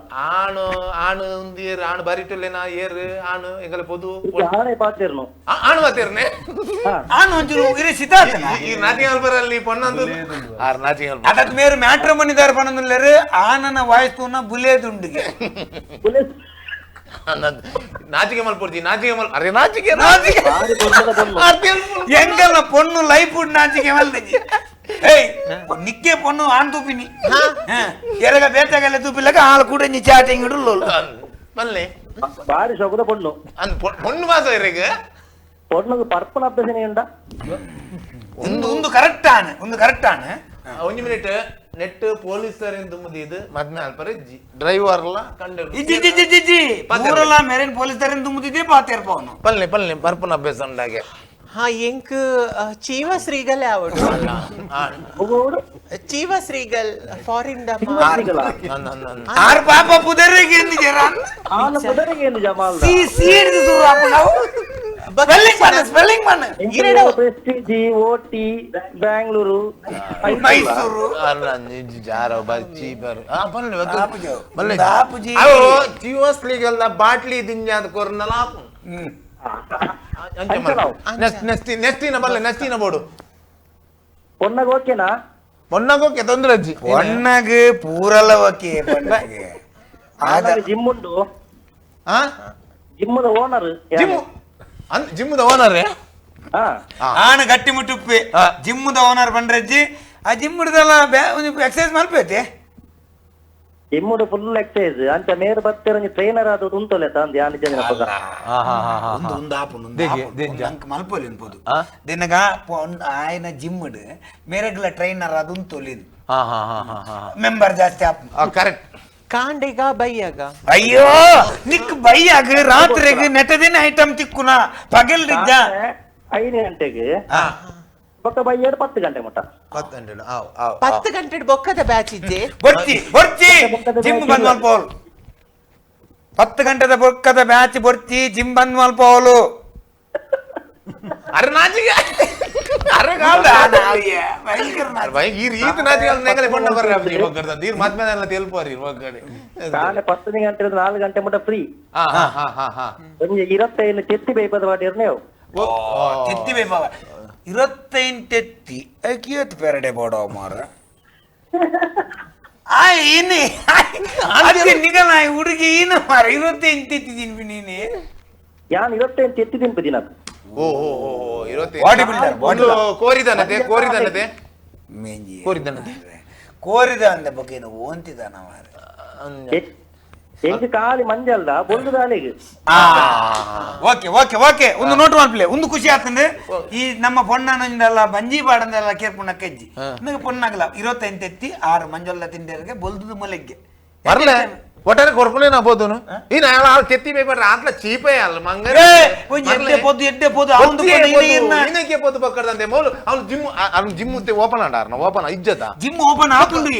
ಆಣು ಉಂದೀರ್ ಆಣು ಬರಿಟುಲ್ಲೆನ ಏರ್ ಆಣು ಎಂಗಲ ಪೊದು ಆಣೆ ಪಾತಿರ್ನು ಆಣು ಪಾತೇರ್ನೆ ಆನು ಒಂಚೂರು ಇರಿ ಸಿತಾತನ ಈ ನಾಟಿಂಗಲ್ಬರಲ್ಲಿ ಪೊನ್ನಂದು ಆರ್ ನಾಟಿಂಗಲ್ ಅದಕ್ಕೆ ಮೇರು ಮ್ಯಾಟ್ರಮನಿದಾರ ಪಣಂದುಲ್ಲೇರು ಆನನ ವಾಯ್ಸ್ತುನ ಬುಲೇದುಂಡಿಗೆ ನಾಚಿಕೆ ಮಲ್ಪೊಡ್ತಿ ಅರೆ ನಾಚಿಕೆ ಎಂಗಲ್ನ ಪೊಣ್ಣು ಲೈಫ್ ನಾಚಿಕೆ ಮಲ್ದಿಜಿ ಏಯ್ ನಿಕ್ಕೆ ಪೊಣ್ಣು ಆನ್ ತೂಪಿನಿ ಎರಗ ಬೇತಾಗಲ್ಲ ತೂಪಿಲ್ಲಕ ಹಾಲು ಕೂಡ ನೀ ಚಾಟಿಂಗ್ ಇಡಲು ಬಲ್ಲೆ ಬಾರಿ ಶೋಕದ ಪೊಣ್ಣು பொண்ணு மாசம் இருக்கு பொண்ணுக்கு பர்பல் அப்டேஷன் உண்டா ಒಂದು ಕರೆಕ್ಟ್ ಆನೆ ಒಂದು ಮಿನಿಟ್ ನೆಟ್ ಪೊಲೀಸರ್ ದುಮ್ಮದಿ ಇದು ಮದ್ಮೆ ಅಲ್ಪರೆ ಡ್ರೈವರ್ ಎಲ್ಲ ಕಂಡು ಇಜ್ಜಿ ಪೂರಲ್ಲ ಮೇರೇನ್ ಪೊಲೀಸರಿಂದ ಮುದಿದೆ ಪಾತೇರ್ಪ ಅವನು ಪಲ್ಲೆ ಪರ್ಪನ ಅಭ್ಯಾಸ ಉಂಡಾಗೆ ಹಾ ಎಂಕ್ ಚೀವ ಶ್ರೀಗಲ್ ಯಾವಡು ಚೀವ ಶ್ರೀಗಲ್ ಫಾರಿನ್ ಆರ್ ಪಾಪ ಪುದರಿಗೆ ಎಂದಿದ್ದೀರ ஆளு புதರಿಗೆ ಎಂದು ಜಮಾಲ್ ಸೀಡ್ ಸುರು ನಾವು ಸ್ಪೆಲ್ಲಿಂಗ್ ಮನೆ ಪ್ರೆಸ್ಟೀಜಿ ಓಟಿ ಬ್ಯಾಂಗ್ಳೂರು ಮೈಸೂರು ಜಾರೋ ಬಚ್ಚಿ ಬರ್ ಬಲ್ಲೆ ಬಾಪುಜಿ ಟಿಒಸ್ ಲೀಗಲ್ ದ ಬಾಟ್ಲಿ ದಿಂಜಾದ ಕೊರ್ನಲ ನೆಸ್ಟಿನ ಬಲ್ಲೆ ನೆಸ್ಟಿನ ಬೋಡು பொண்ணகு ஓகேನಾ ಮೊನ್ನಗೋಕೆ ತೊಂದ್ರೆ ಅಜ್ಜಿ பொண்ணகு ಪೂರಲ್ಲ ಓಕೆ பொண்ணಗೆ ಜಿಮ್ ಉಂಟು ಹಾ ಜಿಮ್ಮದ ಓನರ್ ಜಿಮ್ಮದ ಓನರ್ ಹಾ ಆನ ಗಟ್ಟಿ ಮುಟ್ಟುಪ್ಪೆ ಜಿಮ್ಮದ ಓನರ್ ಬಂದ್ರಜ್ಜಿ ಆ ಜಿಮ್ ಹಿಡ್ದಲ್ಲ ಎಕ್ಸರ್ಸೈಸ್ ಮಲ್ಪೈತೆ ಜಿಮ್ಮುಡು ಫುಲ್ ಎಕ್ಸೈಸ್ ಅಂಚ ಮೇರ್ ಬತ್ತೇರ ಟ್ರೈನರ್ ಅದು ಉಂಟೊಲೆ ತಂದೆ ಯಾನ್ ಜನ ಪಗ ಒಂದು ಆಪುಂಡು ನಂಗೆ ಮಲ್ಪೊಲಿ ಅನ್ಬೋದು ದಿನಗ ಆಯ್ನ ಜಿಮ್ಮಡ್ ಮೇರೆಗ್ಲ ಟ್ರೈನರ್ ಅದು ತೊಲಿದು ಮೆಂಬರ್ ಜಾಸ್ತಿ ಆಪು ಕರೆಕ್ಟ್ ಕಾಂಡೆಗ ಬೈಯಾಗ ಅಯ್ಯೋ ನಿಕ್ ಬೈಯಾಗ ರಾತ್ರಿಗೆ ನೆಟದಿನ ಐಟಮ್ ತಿಕ್ಕುನ ಪಗಲ್ರಿದ್ದ 5 ಗಂಟೆಗೆ ಬೊಕ್ಕ ಬೈಯರ್ 10 ಗಂಟೆ ಮಟ್ಟ 10 ಗಂಟೆ ಬೊಕ್ಕದ ಬ್ಯಾಚ್ ಇದ್ದೆ ಬರ್ಚಿ ಜಿಮ್ ಬಂದ್ ಮಲ್ಪೋಲ್ 10 ಗಂಟೆದ ಬೊಕ್ಕದ ಬ್ಯಾಚ್ ಬರ್ಚಿ ಜಿಮ್ ಬಂದ್ ಮಲ್ಪೋಲು ಅರೆ ನಾಚಿಗೆ ಅರೆ ಕಾಲ ಈ ರೀತಿ ನಾಚಿಗೆ ನೆಗಲೆ ಕೊಂಡ ಬರ್ರಿ ಅಪ್ಪ ಇವಾಗ ಕರ್ದ ನೀರ್ ಮದ್ಮೇಲೆ ಎಲ್ಲ ತೆಲ್ಪೋರಿ ಇವಾಗ ಕಡೆ ಕಾಲೆ 10 ಗಂಟೆ 4 ಗಂಟೆ ಮಟ್ಟ ಫ್ರೀ ಒಂದು 25 ತೆತ್ತಿ ಬೇಪದ ಮಾಡಿರ್ ನೀವು ತೆತ್ತಿ ಬೇಪಾವ 25 ತೆತ್ತಿ ಕಿಯತ್ ಪೆರಡೆ ಬೋಡೋ ಮಾರ ಇನಿ ಅದಕ್ಕೆ ನಿಗಲ ಹುಡುಗಿ ಏನು ಮಾರ 25 ತೆತ್ತಿದ್ದೀನಿ ನೀನೆ ಯಾನ್ 25 ತೆತ್ತಿ ತಿನ್ಪ ದಿನ ಬಾಡಿ ಬಿಲ್ಡರ್ ಕೋರಿದನತೆ ಕೋರಿದ ಅಂದ ಬಗ್ಗೆ ಓಂತಿದಾನ ಎಂಕ್ ಕಾಲಿ ಮಂಜಲ್ದ ಬೊಂದು ದಾಳಿಗೆ ಓಕೆ ಒಂದು ನೋಟ್ ಮಾಡ್ಪ್ಲೆ ಒಂದು ಖುಷಿ ಆಗ್ತಂದ್ರೆ ಈ ನಮ್ಮ ಪೊಣ್ಣನಲ್ಲ ಬಂಜಿ ಬಾಡಂದೆಲ್ಲ ಕೇರ್ಪುಣ್ಣ ಕೆಜ್ಜಿ ನನಗೆ ಪೊಣ್ಣಾಗಲ್ಲ 25 ತೆತ್ತಿ 6 ಮಂಜಲ್ಲ ತಿಂಡರಿಗೆ ಬೊಲ್ದು ಮಲೆಗ್ಗೆ ಬರ್ಲೆ ಒಟ್ಟಾರೆ ಕೊರ್ಪುಲೆ ನಾ ಬೋದುನು ಈ ನಾಳ ಕೆತ್ತಿ ಬೇಪಡ್ರ ಆತ್ಲ ಚೀಪೇ ಅಲ್ಲ ಮಂಗರೆ ಎಡ್ಡೆ ಪೋದು ಅವನು ಇನ್ನಕ್ಕೆ ಪೋದು ಬಕ್ಕಡದಂತೆ ಮೋಲು ಅವ್ನು ಜಿಮ್ ಓಪನ್ ಆಡಾರ್ನ ಓಪನ್ ಇಜ್ಜತ ಜಿಮ್ ಓಪನ್ ಹಾಕೊಂಡು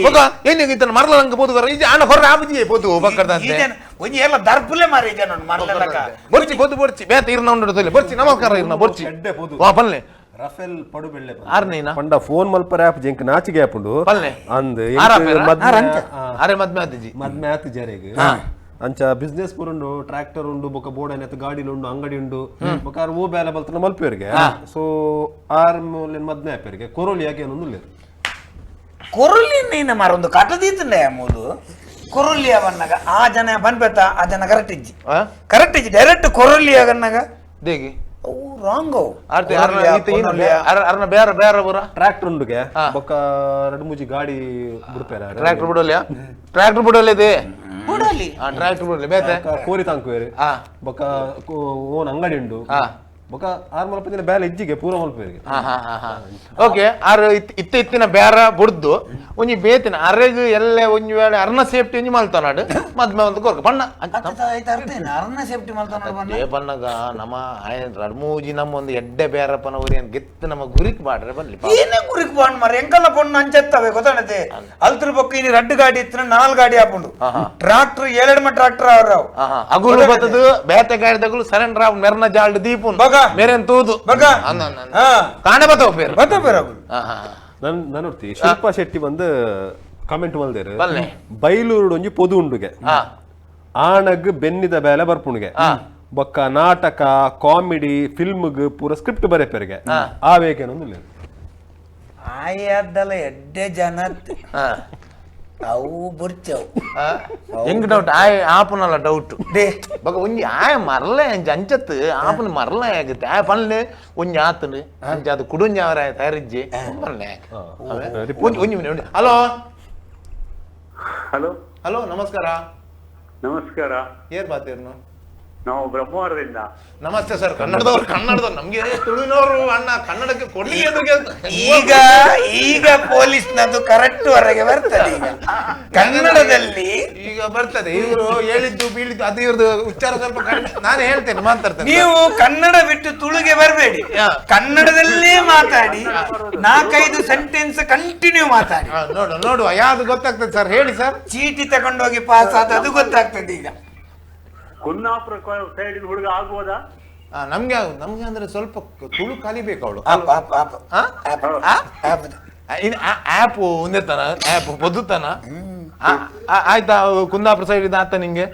ಏನಿಗೆ ಇತನ ಮರಲ ನಂಗೆ ಪೋದು ಬರ ಇಜ ಆನ ಹೊರ ಆಬದಿ ಪೋದು ಬಕ್ಕಡದಂತೆ ಒಂಜಿ ಎಲ್ಲ ದರ್ಪುಲೆ ಮಾರಿ ಜನ ಮರಲಕ ಬರ್ಚಿ ಪೋದು ಬರ್ಚಿ ಬೇತ ಇರ್ನ ಉಂಡದಲೆ ಬರ್ಚಿ ನಮಸ್ಕಾರ ಇರ್ನ ಬರ್ಚಿ ಓಪನ್ಲೆ ರಫೇಲ್ ಪಡು ಬೆಳ್ಳೆ ಆರ್ನೇನಾ ಪಂಡ ಫೋನ್ ಮಲ್ಪರ ಆಪ್ ಜಂಕ್ ನಾಚಿಗೆ ಆಪುಂಡು ಪಲ್ಲೆ ಅಂದ್ ಅರೆ ಮದ್ಮೆ ಆತಿಜಿ ಮದ್ಮೆ ಆತು ಜರೆಗ್ ಅಂಚ ಬಿಸ್ನೆಸ್ ಪುರುಂಡು ಟ್ರಾಕ್ಟರ್ ಉಂಡು ಬೊಕ ಬೋಡನೆತ್ ಗಾಡಿ ಉಂಡು ಅಂಗಡಿ ಉಂಡು ಬೊಕ ಓ ಬೇಲೆ ಬಲ್ತನ ಮಲ್ಪೇರ್ಗೆ ಸೊ ಆರ್ ಮೂಲೆನ್ ಮದ್ಮೆ ಆಪೇರ್ಗೆ ಕೊರೋಲಿ ಯಾಕೆ ಅನ್ನೊಂದು ಕೊರಲಿ ನೀನ ಮಾರ ಒಂದು ಕಟ್ಟದೀತಂಡೆ ಮೂಲು ಕೊರಲಿ ಅವನ್ನಾಗ ಆ ಜನ ಬಂದ್ಬೇತ ಆ ಜನ ಕರೆಕ್ಟ್ ಇಜ್ಜಿ ಡೈರೆಕ್ಟ್ ಕೊರಲಿ ಆಗನ್ನಾಗ ದೇಗಿ ರಾಂಗ್ ಅರ್ನ ಬೇರೆ ಬೇರೆ ಬರ ಟ್ರಾಕ್ಟರ್ ಉಂಡುಗೆ ಬೊಕ 2-3 ಗಾಡಿ ಬಿಡ್ಪೇರ ಟ್ರಾಕ್ಟರ್ ಬಿಡೋಲ್ಲ ಇದೆ ಬಿಡಲಿ ಟ್ರಾಕ್ಟರ್ ಬಿಡಲಿ ಬೇತೆ ಕೋರಿ ತಾಂಕುವೇರಿ ಬೊಕ ಓನ್ ಅಂಗಡಿ ಉಂಡು ಬೊಕ 6 ದಿನ ಬೇಲೆ ಇಜ್ಜಿಗೆ ಪೂರ ಮಲ್ಪೇರಿಗೆ ಓಕೆ ಆರು ಇತ್ತಿನ ಬೇರ ಬುಡ್ದು ಒಂಜಿ ಬೇತಿನ ಅರೆಗ್ ಎಲ್ಲೆ ಒಂಜಿ ವೇಳೆ ಅರ್ನ ಸೇಫ್ಟಿ ಒಂಜಿ ಮಲ್ತಾನಾಡು ಮದ್ಮೆ ಒಂದು ಕೊರ್ಕ ಬಣ್ಣ ಅರ್ನ ಸೇಫ್ಟಿ ಮಾಡ್ತಾನ ಬಣ್ಣಗ ನಮ್ಮ ರಡ್ಮೂಜಿ ನಮ್ಮ ಒಂದು ಎಡ್ಡೆ ಬೇರಪ್ಪನ ಊರಿ ಅಂತ ಗೆತ್ತು ನಮ್ಮ ಗುರಿಕ್ ಬಾಡ್ರೆ ಬನ್ಲಿ ಏನೇ ಗುರಿಕ್ ಬಾಂಡ್ ಮಾರ ಎಂಕಲ್ಲ ಪೊಣ್ಣು ಅಂಚೆತ್ತವೆ ಗೊತ್ತಾಣತೆ ಅಲ್ತ್ರ ಬೊಕ್ಕ ಇನಿ 2 ಗಾಡಿ ಇತ್ತಿನ 4 ಗಾಡಿ ಹಾಪುಂಡು ಟ್ರಾಕ್ಟರ್ 2 ಟ್ರಾಕ್ಟರ್ ಅವ್ರವ್ ಅಗುಲು ಬತ್ತದು ಬೇತೆ ಗಾಡಿದಗುಲು ಸರೆಂಡರ್ ಆವ್ ಮೆರ್ನ ಜಾಲ್ಡ್ ದೀಪುನ್ ಮೇರೆನ್ ತೂದು ಕಾಣೆ ಬತ್ತವ ಪೇರು ನಾನು ನೋಡ್ತಿ ಶಿಲ್ಪಾ ಶೆಟ್ಟಿ ಬಂದು ಕಮೆಂಟ್ ಮಲ್ದೇರು ಬೈಲೂರು ಒಂಜಿ ಪೊದು ಉಂಡುಗೆ ಆಣಗ್ ಬೆನ್ನಿದ ಬೇಲೆ ಬರ್ಪುಣ್ಗೆ ಬೊಕ್ಕ ನಾಟಕ ಕಾಮಿಡಿ ಫಿಲ್ಮ್ಗ್ ಪೂರ ಸ್ಕ್ರಿಪ್ಟ್ ಬರೆಪೇರಿಗೆ ಆವೇಗೇನೊಂದು ಆಯದ್ದಲ್ಲ ಎಡ್ಡೆ ಜನ ಅವು ಬುರ್ಚವು ಹೆಂಗ್ ಡೌಟ್ ಆಯ್ ಆಪನಲ್ಲ ಡೌಟ್ ದೇ ಬಗ ಒಂಜಿ ಆಯ ಮರಲೆ ಅಂಚತ್ತು ಆಪನ ಮರಲೆ ಆಗುತ್ತೆ ಆಯ ಪನ್ಲೆ ಒಂಜಿ ಆತನು ಅಂಚ ಅದು ಕುಡುಂಜ ಅವರ ತಯಾರಿಜ್ಜಿ ಮರಲೆ ಒಂಜಿ ಮಿನಿಟ್ ಹಲೋ ಹಲೋ ಹಲೋ ನಮಸ್ಕಾರ ನಮಸ್ಕಾರ. ಏರ್ ಬಾತಿರ್ನು ನಾವು ಬ್ರಹ್ಮವರದಿಂದ. ನಮಸ್ತೆ ಸರ್. ಕನ್ನಡದವ್ರು ನಮ್ಗೆ ತುಳುವಿನವರು ಅಣ್ಣ ಕನ್ನಡಕ್ಕೆ ಕೊಡ್ಲಿ ಈಗ ಪೊಲೀಸ್ನದು ಕರೆಕ್ಟ್ ಹೊರಗೆ ಬರ್ತದೆ. ಈಗ ಕನ್ನಡದಲ್ಲಿ ಈಗ ಬರ್ತದೆ. ಇವರು ಹೇಳಿದ್ದು ಬೀಳಿದ್ದು ಅದು ಇವ್ರದ್ದು ಉಚ್ಚಾರ ಸ್ವಲ್ಪ ಕಡಿಮೆ. ನಾನು ಹೇಳ್ತೇನೆ ಮಾತಾಡ್ತೇನೆ. ನೀವು ಕನ್ನಡ ಬಿಟ್ಟು ತುಳುಗೆ ಬರಬೇಡಿ, ಕನ್ನಡದಲ್ಲೇ ಮಾತಾಡಿ. 4-5 ಸೆಂಟೆನ್ಸ್ ಕಂಟಿನ್ಯೂ ಮಾತಾಡಿ. ನೋಡುವ ಯಾವ್ದು ಗೊತ್ತಾಗ್ತದೆ ಸರ್, ಹೇಳಿ ಸರ್. ಚೀಟಿ ತಗೊಂಡೋಗಿ ಪಾಸ್ ಆದ ಅದು ಗೊತ್ತಾಗ್ತದೆ. ಈಗ ಕುನ್ನಾಪುರ ಸೈಡಿನ ಹುಡುಗ ಆಗ್ಬೋದಾ? ನಮ್ಗೆ ಅಂದ್ರೆ ಸ್ವಲ್ಪ ತುಳು ಕಲಿಬೇಕು ಅವಳು. ಆ್ಯಪ್ ಒಂದೇತನ ಆ್ಯಪ್ ಬದುತನ ಆಯ್ತಾ? ಕುಂದಾಪುರ ಸೈಡ್ ಇದೆ ಆತ ನಿಂಗೆ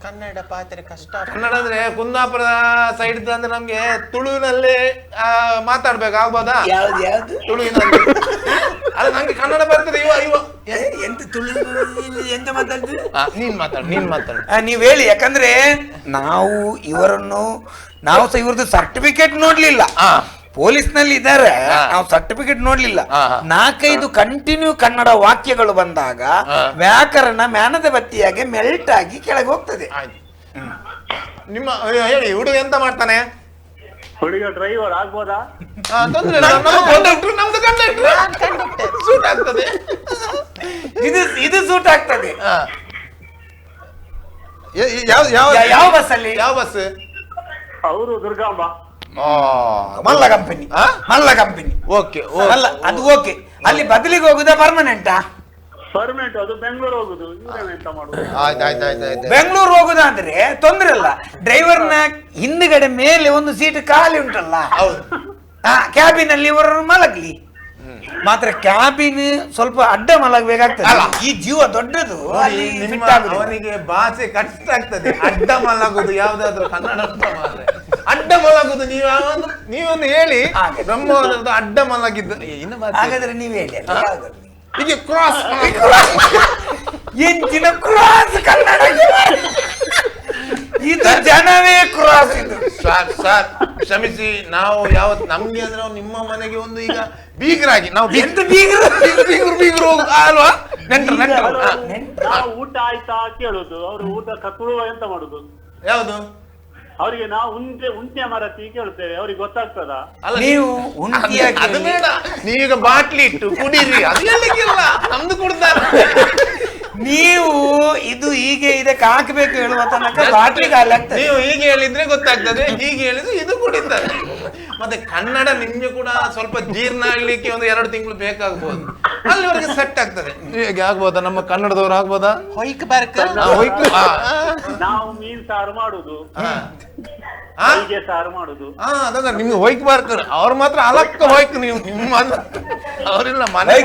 ಕನ್ನಡ ಪಾತ್ರೆ ಕಷ್ಟ. ಕನ್ನಡ ಅಂದ್ರೆ ಕುಂದಾಪುರ ಸೈಡ್ ಅಂದ್ರೆ ನಮ್ಗೆ ತುಳುವಿನಲ್ಲಿ ಮಾತಾಡ್ಬೇಕು ಆಗ್ಬೋದಾ? ಯಾವ್ದು ಯಾವ್ದು ತುಳುವಿನಲ್ಲಿ ಅದು ನಂಗೆ ಕನ್ನಡ ಬರ್ತದೆ. ಎಂತ ತುಳು ಎಂತ ಮಾತಾಡ್ತೀವಿ? ನೀನ್ ಮಾತಾಡು. ನೀವ್ ಹೇಳಿ, ಯಾಕಂದ್ರೆ ನಾವು ಸಹ ಇವ್ರದ್ದು ಸರ್ಟಿಫಿಕೇಟ್ ನೋಡ್ಲಿಲ್ಲ. ಪೊಲೀಸ್ನಲ್ಲಿ ಇದ್ದಾರೆ, ನಾವು ಸರ್ಟಿಫಿಕೇಟ್ ನೋಡ್ಲಿಲ್ಲ. 4-5 ಕಂಟಿನ್ಯೂ ಕನ್ನಡ ವಾಕ್ಯಗಳು ಬಂದಾಗ ವ್ಯಾಕರಣ ಮ್ಯಾನದ ಬತ್ತಿಯಾಗಿ ಮೆಲ್ಟ್ ಆಗಿ ಕೆಳಗೆ ಹೋಗ್ತದೆ. ನಿಮ್ಮ ಹೇಳಿ, ಹುಡುಗ ಎಂತ ಮಾಡ್ತಾನೆ? ಹುಡುಗ ಡ್ರೈವರ್ ಆಗ್ಬೋದಾ? ತೊಂದ್ರೆ ಇಲ್ಲ, ನಮ್ದು ಕಂಡಕ್ಟರ್ ಸೂಟ್ ಆಗ್ತದೆ. ಇದು ಸೂಟ್ ಆಗ್ತದೆ. ಯಾವ ಬಸ್ ಅಲ್ಲಿ? ಯಾವ ಬಸ್? ಅವರು ದುರ್ಗಾಂಬ ಮಲ್ಲ ಕಂಪನಿ. ಓಕೆ ಅಲ್ಲ, ಅದು ಓಕೆ. ಅಲ್ಲಿ ಬದಲಿಗೆ ಹೋಗುದಾ ಪರ್ಮನೆಂಟಾ? ಪರ್ಮನೆಂಟ್. ಅದು ಬೆಂಗಳೂರು ಹೋಗುದು. ಎಂತ ಮಾಡುದು? ಬೆಂಗಳೂರು ಹೋಗುದಾ ಅಂದ್ರೆ ತೊಂದ್ರೆ ಇಲ್ಲ. ಡ್ರೈವರ್ನ ಹಿಂದ್ಗಡೆ ಮೇಲೆ ಒಂದು ಸೀಟ್ ಖಾಲಿ ಉಂಟಲ್ಲ, ಕ್ಯಾಬಿನ್ ಅಲ್ಲಿ ಇವರು ಮಲಗ್ಲಿ. ಮಾತ್ರ ಕ್ಯಾಬಿನ್ ಸ್ವಲ್ಪ ಅಡ್ಡ ಮಲಗಬೇಕಾಗ್ತದೆ. ಈ ಜೀವ ದೊಡ್ಡದು, ಅವನಿಗೆ ಭಾಷೆ ಕಷ್ಟ ಆಗ್ತದೆ. ಅಡ್ಡ ಮಲಗುದು ಯಾವ್ದಾದ್ರು ಕನ್ನಡ ಅಡ್ಡ ಮಲಗುದು ನೀವೊಂದು ಹೇಳಿ. ಬ್ರಹ್ಮವರದ ಅಡ್ಡ ಮಲಗಿದ್ದು ಹಾಗಾದ್ರೆ ನೀವ್ ಹೇಳಿ. ಈಗ ಕ್ರಾಸ್ ಎಂಚಿನ ಕ್ರಾಸ್ ಕನ್ನಡ ಇದು ಜನವೇ ಕ್ರಾಸ್. ಇದು ಸರ್ ಕ್ಷಮಿಸಿ, ನಾವು ಯಾವತ್ ನಮ್ಗೆ ಅಂದ್ರೆ ನಿಮ್ಮ ಮನೆಗೆ ಒಂದು ಈಗ ಬೀಗರಾಗಿ ನಾವು ಬೀಗರು ಅಲ್ವಾ? ನೆಂಟ್ರು ಊಟ ಆಯ್ತಾ ಕೇಳುದು. ಅವ್ರು ಊಟ ಕತ್ತುಳುವ ಎಂತ ಮಾಡುದು? ಯಾವುದು? ಅವರಿಗೆ ನಾವು ಉಂಟೆ ಮರತಿ ಕೇಳುತ್ತೇವೆ. ಅವ್ರಿಗೆ ಗೊತ್ತಾಗ್ತದ? ನೀವು ಅದು ಬೇಡ, ನೀವೀಗ ಬಾಟ್ಲಿ ಇಟ್ಟು ಕುಡೀರಿ, ಅದು ಹೇಳಿಕ್ಕಿಲ್ಲ, ನಮ್ದು ಕುಡ್ದಾರ. ನೀವು ಇದು ಹೀಗೆ ಇದಕ್ಕೆ ಹಾಕಬೇಕು ಹೇಳುವ ತನಕ ಬಾಟ್ಲಿ ಖಾಲಿ ಆಗ್ತದೆ. ನೀವು ಹೀಗೆ ಹೇಳಿದ್ರೆ ಗೊತ್ತಾಗ್ತದೆ, ಹೀಗೆ ಹೇಳಿದ್ರೆ ಇದು ಕುಡಿತಾರೆ. ಮತ್ತೆ ಕನ್ನಡ ನಿಮ್ಗೆ ಕೂಡ ಸ್ವಲ್ಪ ಜೀರ್ಣ ಆಗ್ಲಿಕ್ಕೆ 1-2 ತಿಂಗಳು ಬೇಕಾಗ್ಬೋದು. ಅಲ್ಲಿವರೆಗೆ ಸೆಟ್ ಆಗ್ತದೆ. ಹೇಗೆ ಆಗ್ಬೋದಾ? ನಮ್ಮ ಕನ್ನಡದವ್ರು ಆಗ್ಬೋದಾ? ಹೊಯ್ಕ್ ಬರ್ಕ ನಾವು ಮೀನ್ ಸಾರು ಮಾಡುದು, ಸಾರು ಮಾಡುದು. ನಿಮ್ಗೆ ಹೊಯ್ಕ್ ಬಾರ್ಕರ್ ಅವ್ರು ಮಾತ್ರ ಅಲಕ್ಕ ಹೊಯ್ಕ್. ನೀವು ನಿಮ್ಮ ಅವ್ರಿಲ್ಲ ಮನೆ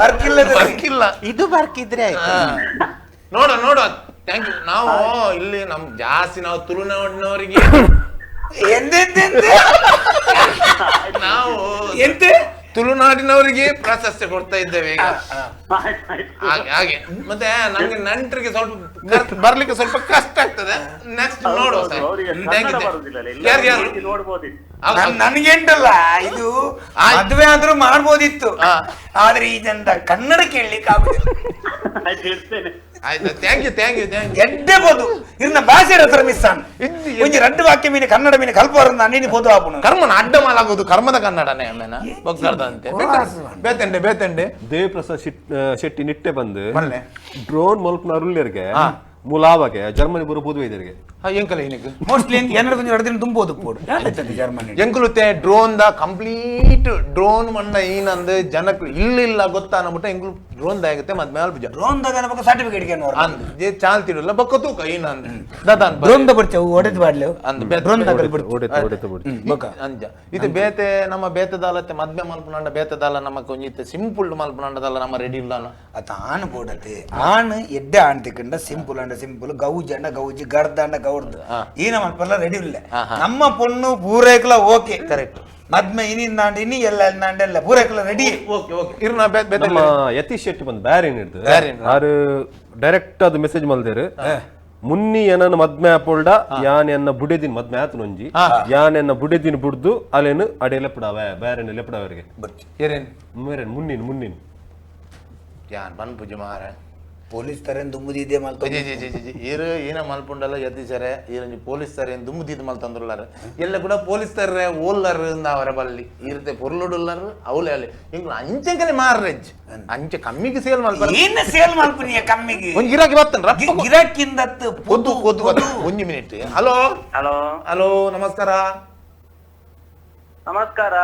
ಬರ್ಕಿಲ್ಲ. ಇದು ಬರ್ಕಿದ್ರೆ ನೋಡ ಥ್ಯಾಂಕ್ ಯು. ನಾವು ಇಲ್ಲಿ ಜಾಸ್ತಿ ನಾವು ತುಳುನಾಡಿನವರಿಗೆ ನಾವು ತುಳುನಾಡಿನವರಿಗೆ ಪ್ರಾಶಸ್ತ್ಯ ಕೊಡ್ತಾ ಇದ್ದೇವೆ ಈಗ. ಹಾಗೆ ಮತ್ತೆ ನಮ್ಗೆ ನಂಟರಿಗೆ ಸ್ವಲ್ಪ ಬರ್ಲಿಕ್ಕೆ ಸ್ವಲ್ಪ ಕಷ್ಟ ಆಗ್ತದೆ. ನೆಕ್ಸ್ಟ್ ನೋಡುವ ಸರ್. ನನ್ಗೆಂಟಲ್ಲ, ಇದು ಮದುವೆ ಆದ್ರೂ ಮಾಡ್ಬೋದಿತ್ತು, ಆದ್ರೆ ಈ ಜನದ ಕನ್ನಡ ಕೇಳಲಿಕ್ಕೆ ಆಗುದಿಲ್ಲ. ಆಯ್ತು, ಥ್ಯಾಂಕ್ ಯು. ಎಡ್ಡೆಬೋದು ಇನ್ನ ಭಾಷೆ ಮಿಸ್ಸಾನ್ ಒಂಜಿ 2 ವಾಕ್ಯ ಮೀನು ಕನ್ನಡ ಮೀನು ಕಲ್ಪವರನ್ನ ನೀನು ಬೋದು ಆಪುನು ಕರ್ಮನ ಅಡ್ಡ ಮಾಲಾಗೋದು ಕರ್ಮದ ಕನ್ನಡನೇ ಅಮ್ಮೇನ ಬಗ್ಸಾರ್ದಂತೆ ಬೇತಂಡೆ ದೇವಪ್ರಸಾದ್ ಶೆಟ್ಟಿ ನಿಟ್ಟೆ ಬಂದು ಡ್ರೋನ್ ಮಲ್ಪನರುಲ್ಯರ್ಗೆ ಮುಲಾವಗೆ ಜರ್ಮನಿ ಬರೋ ಬುದ್ವೈದರಿಗೆ ಎಂಕಲ ಏನಕ್ಕೆ ಮೋಸ್ಟ್ಲಿ ಎರಡು ದಿನ ತುಂಬೋದು ಪೋಡು ಜರ್ಮನಿ ಎಂಕಲುತ್ತೆ ಡ್ರೋನ್ ದ ಕಂಪ್ಲೀಟ್ ಡ್ರೋನ್ ಮಂಡ ಏನಂದು ಜನಕ್ಕೆ ಇಲ್ಲ ಗೊತ್ತಾ ಅನ್ಬಿಟ್ಟು ಎಂಕಲು ಡ್ರೋನ್ ದಾಗುತ್ತೆ ಮತ್ ಮೇಲ್ ಬುಜ ಡ್ರೋನ್ ದಾಗ ಬಕ್ಕ ಸರ್ಟಿಫಿಕೇಟ್ ಗೆ ನೋರ ಅಂದ್ ಚಾಲ್ತಿರಲ್ಲ ಬಕ್ಕ ತೂಕ ಏನಂದ ದದಾನ್ ಡ್ರೋನ್ ದ ಬರ್ಚೆ ಒಡೆದ್ ಬಾಡ್ಲೆ ಅಂದ್ ಡ್ರೋನ್ ದಾಗ ಒಡೆತ ಬಕ್ಕ ಅಂಜ ಇದು ಬೇತೆ ನಮ್ಮ ಬೇತದಾಲತ್ತೆ ಮದ್ಮೆ ಮಲ್ಪನಂಡ ಬೇತದಾಲ ನಮ್ಮ ಕೊಂಜಿತ್ತೆ ಸಿಂಪಲ್ ಮಲ್ಪನಂಡದಲ್ಲ ನಮ್ಮ ರೆಡಿ ಇಲ್ಲ ಅತ ಆನ್ ಬೋಡತೆ ಆನ್ ಎಡ್ಡೆ ಆನ್ ತಿಕ್ಕಂಡ ಸಿಂಪಲ್ ಅಂಡ ಸಿಂಪಲ್ ಗೌಜಿ ಅಂಡ ಗೌಜಿ ಗರ್ದ ಅಂಡ ಗೌರ್ದು ಈ ನಮ್ಮ ರೆಡಿ ಇಲ್ಲ ನಮ್ಮ ಪೊಣ್ಣು ಪೂರೈಕಲ ಓಕೆ ಕರೆಕ್ಟ್ ಮದ್ಮೆ ಇನ್ನಿಂದಾಂಡ್ ಇನ್ನಿ ಎಲ್ಲ ಪೂರೈಕಲ ರೆಡಿ. ಓಕೆ ಓಕೆ ಇರ್ನ ನಮ್ಮ ಯತೀಶ್ ಶೆಟ್ಟಿ ಬಂದು ಬ್ಯಾರೆ ಏನಿಡ್ದು ಆರು ಡೈರೆಕ್ಟ್ ಅದು ಮೆಸೇಜ್ ಮಲ್ದೇರು ಮುನ್ನಿ ಏನನ್ನ ಮದ್ಮೆ ಆಪೋಲ್ಡ ಯಾನ್ ಎನ್ನ ಬುಡೆದಿನ ಮದ್ಮೆ ಆತನೊಂಜಿ ಯಾನ್ ಎನ್ನ ಬುಡೆದಿನ ಬುಡ್ದು ಅಲ್ಲೇನು ಅಡೆ ಲೆಪ್ಪಡಾವೆ ಬೇರೆ ಲೆಪ್ಪಡಾವರಿಗೆ ಏನೇನ್ ಮೇರೇನ್ ಮುನ್ನಿನ್ ಯಾನ್ ಬನ್ ಪೂಜೆ ಮಾರ ಪೊಲೀಸ್ ತರ ದುಂಬುದಿದೆ ಮಲ್ತ ಇರು ಏನ ಮಲ್ಪುಂಡಲ್ಲ ಯತಿಸರೆ ಇರಂಜಿ ಪೊಲೀಸ್ ತರ ದುಂಬುದಿದ್ ಮಲ್ತಂದ್ರಲ್ಲಾರ ಎಲ್ಲ ಕೂಡ ಪೊಲೀಸ್ ತರ ಓಲ್ಲರ್ ಅವರ ಬಲ್ಲಿ ಇರುತ್ತೆ ಪೊರ್ಲುಡುಲ್ಲರ್ ಅವಲೇ ಅಲ್ಲಿ ಇಂಗ್ ಅಂಚೆಂಕನೆ ಮಾರ್ರೆಜ್ ಅಂಚೆ ಕಮ್ಮಿಗೆ ಸೇಲ್ ಮಲ್ಪ ಏನ್ ಸೇಲ್ ಮಲ್ಪುನಿಯ ಕಮ್ಮಿಗೆ ಒಂದ್ ಗಿರಾಕಿ ಬರ್ತನ್ರ ಗಿರಾಕಿಂದತ್ತು ಪೊದ್ದು ಒಂಜಿ ಮಿನಿಟ್ ಹಲೋ ಹಲೋ ಹಲೋ ನಮಸ್ಕಾರ ನಮಸ್ಕಾರ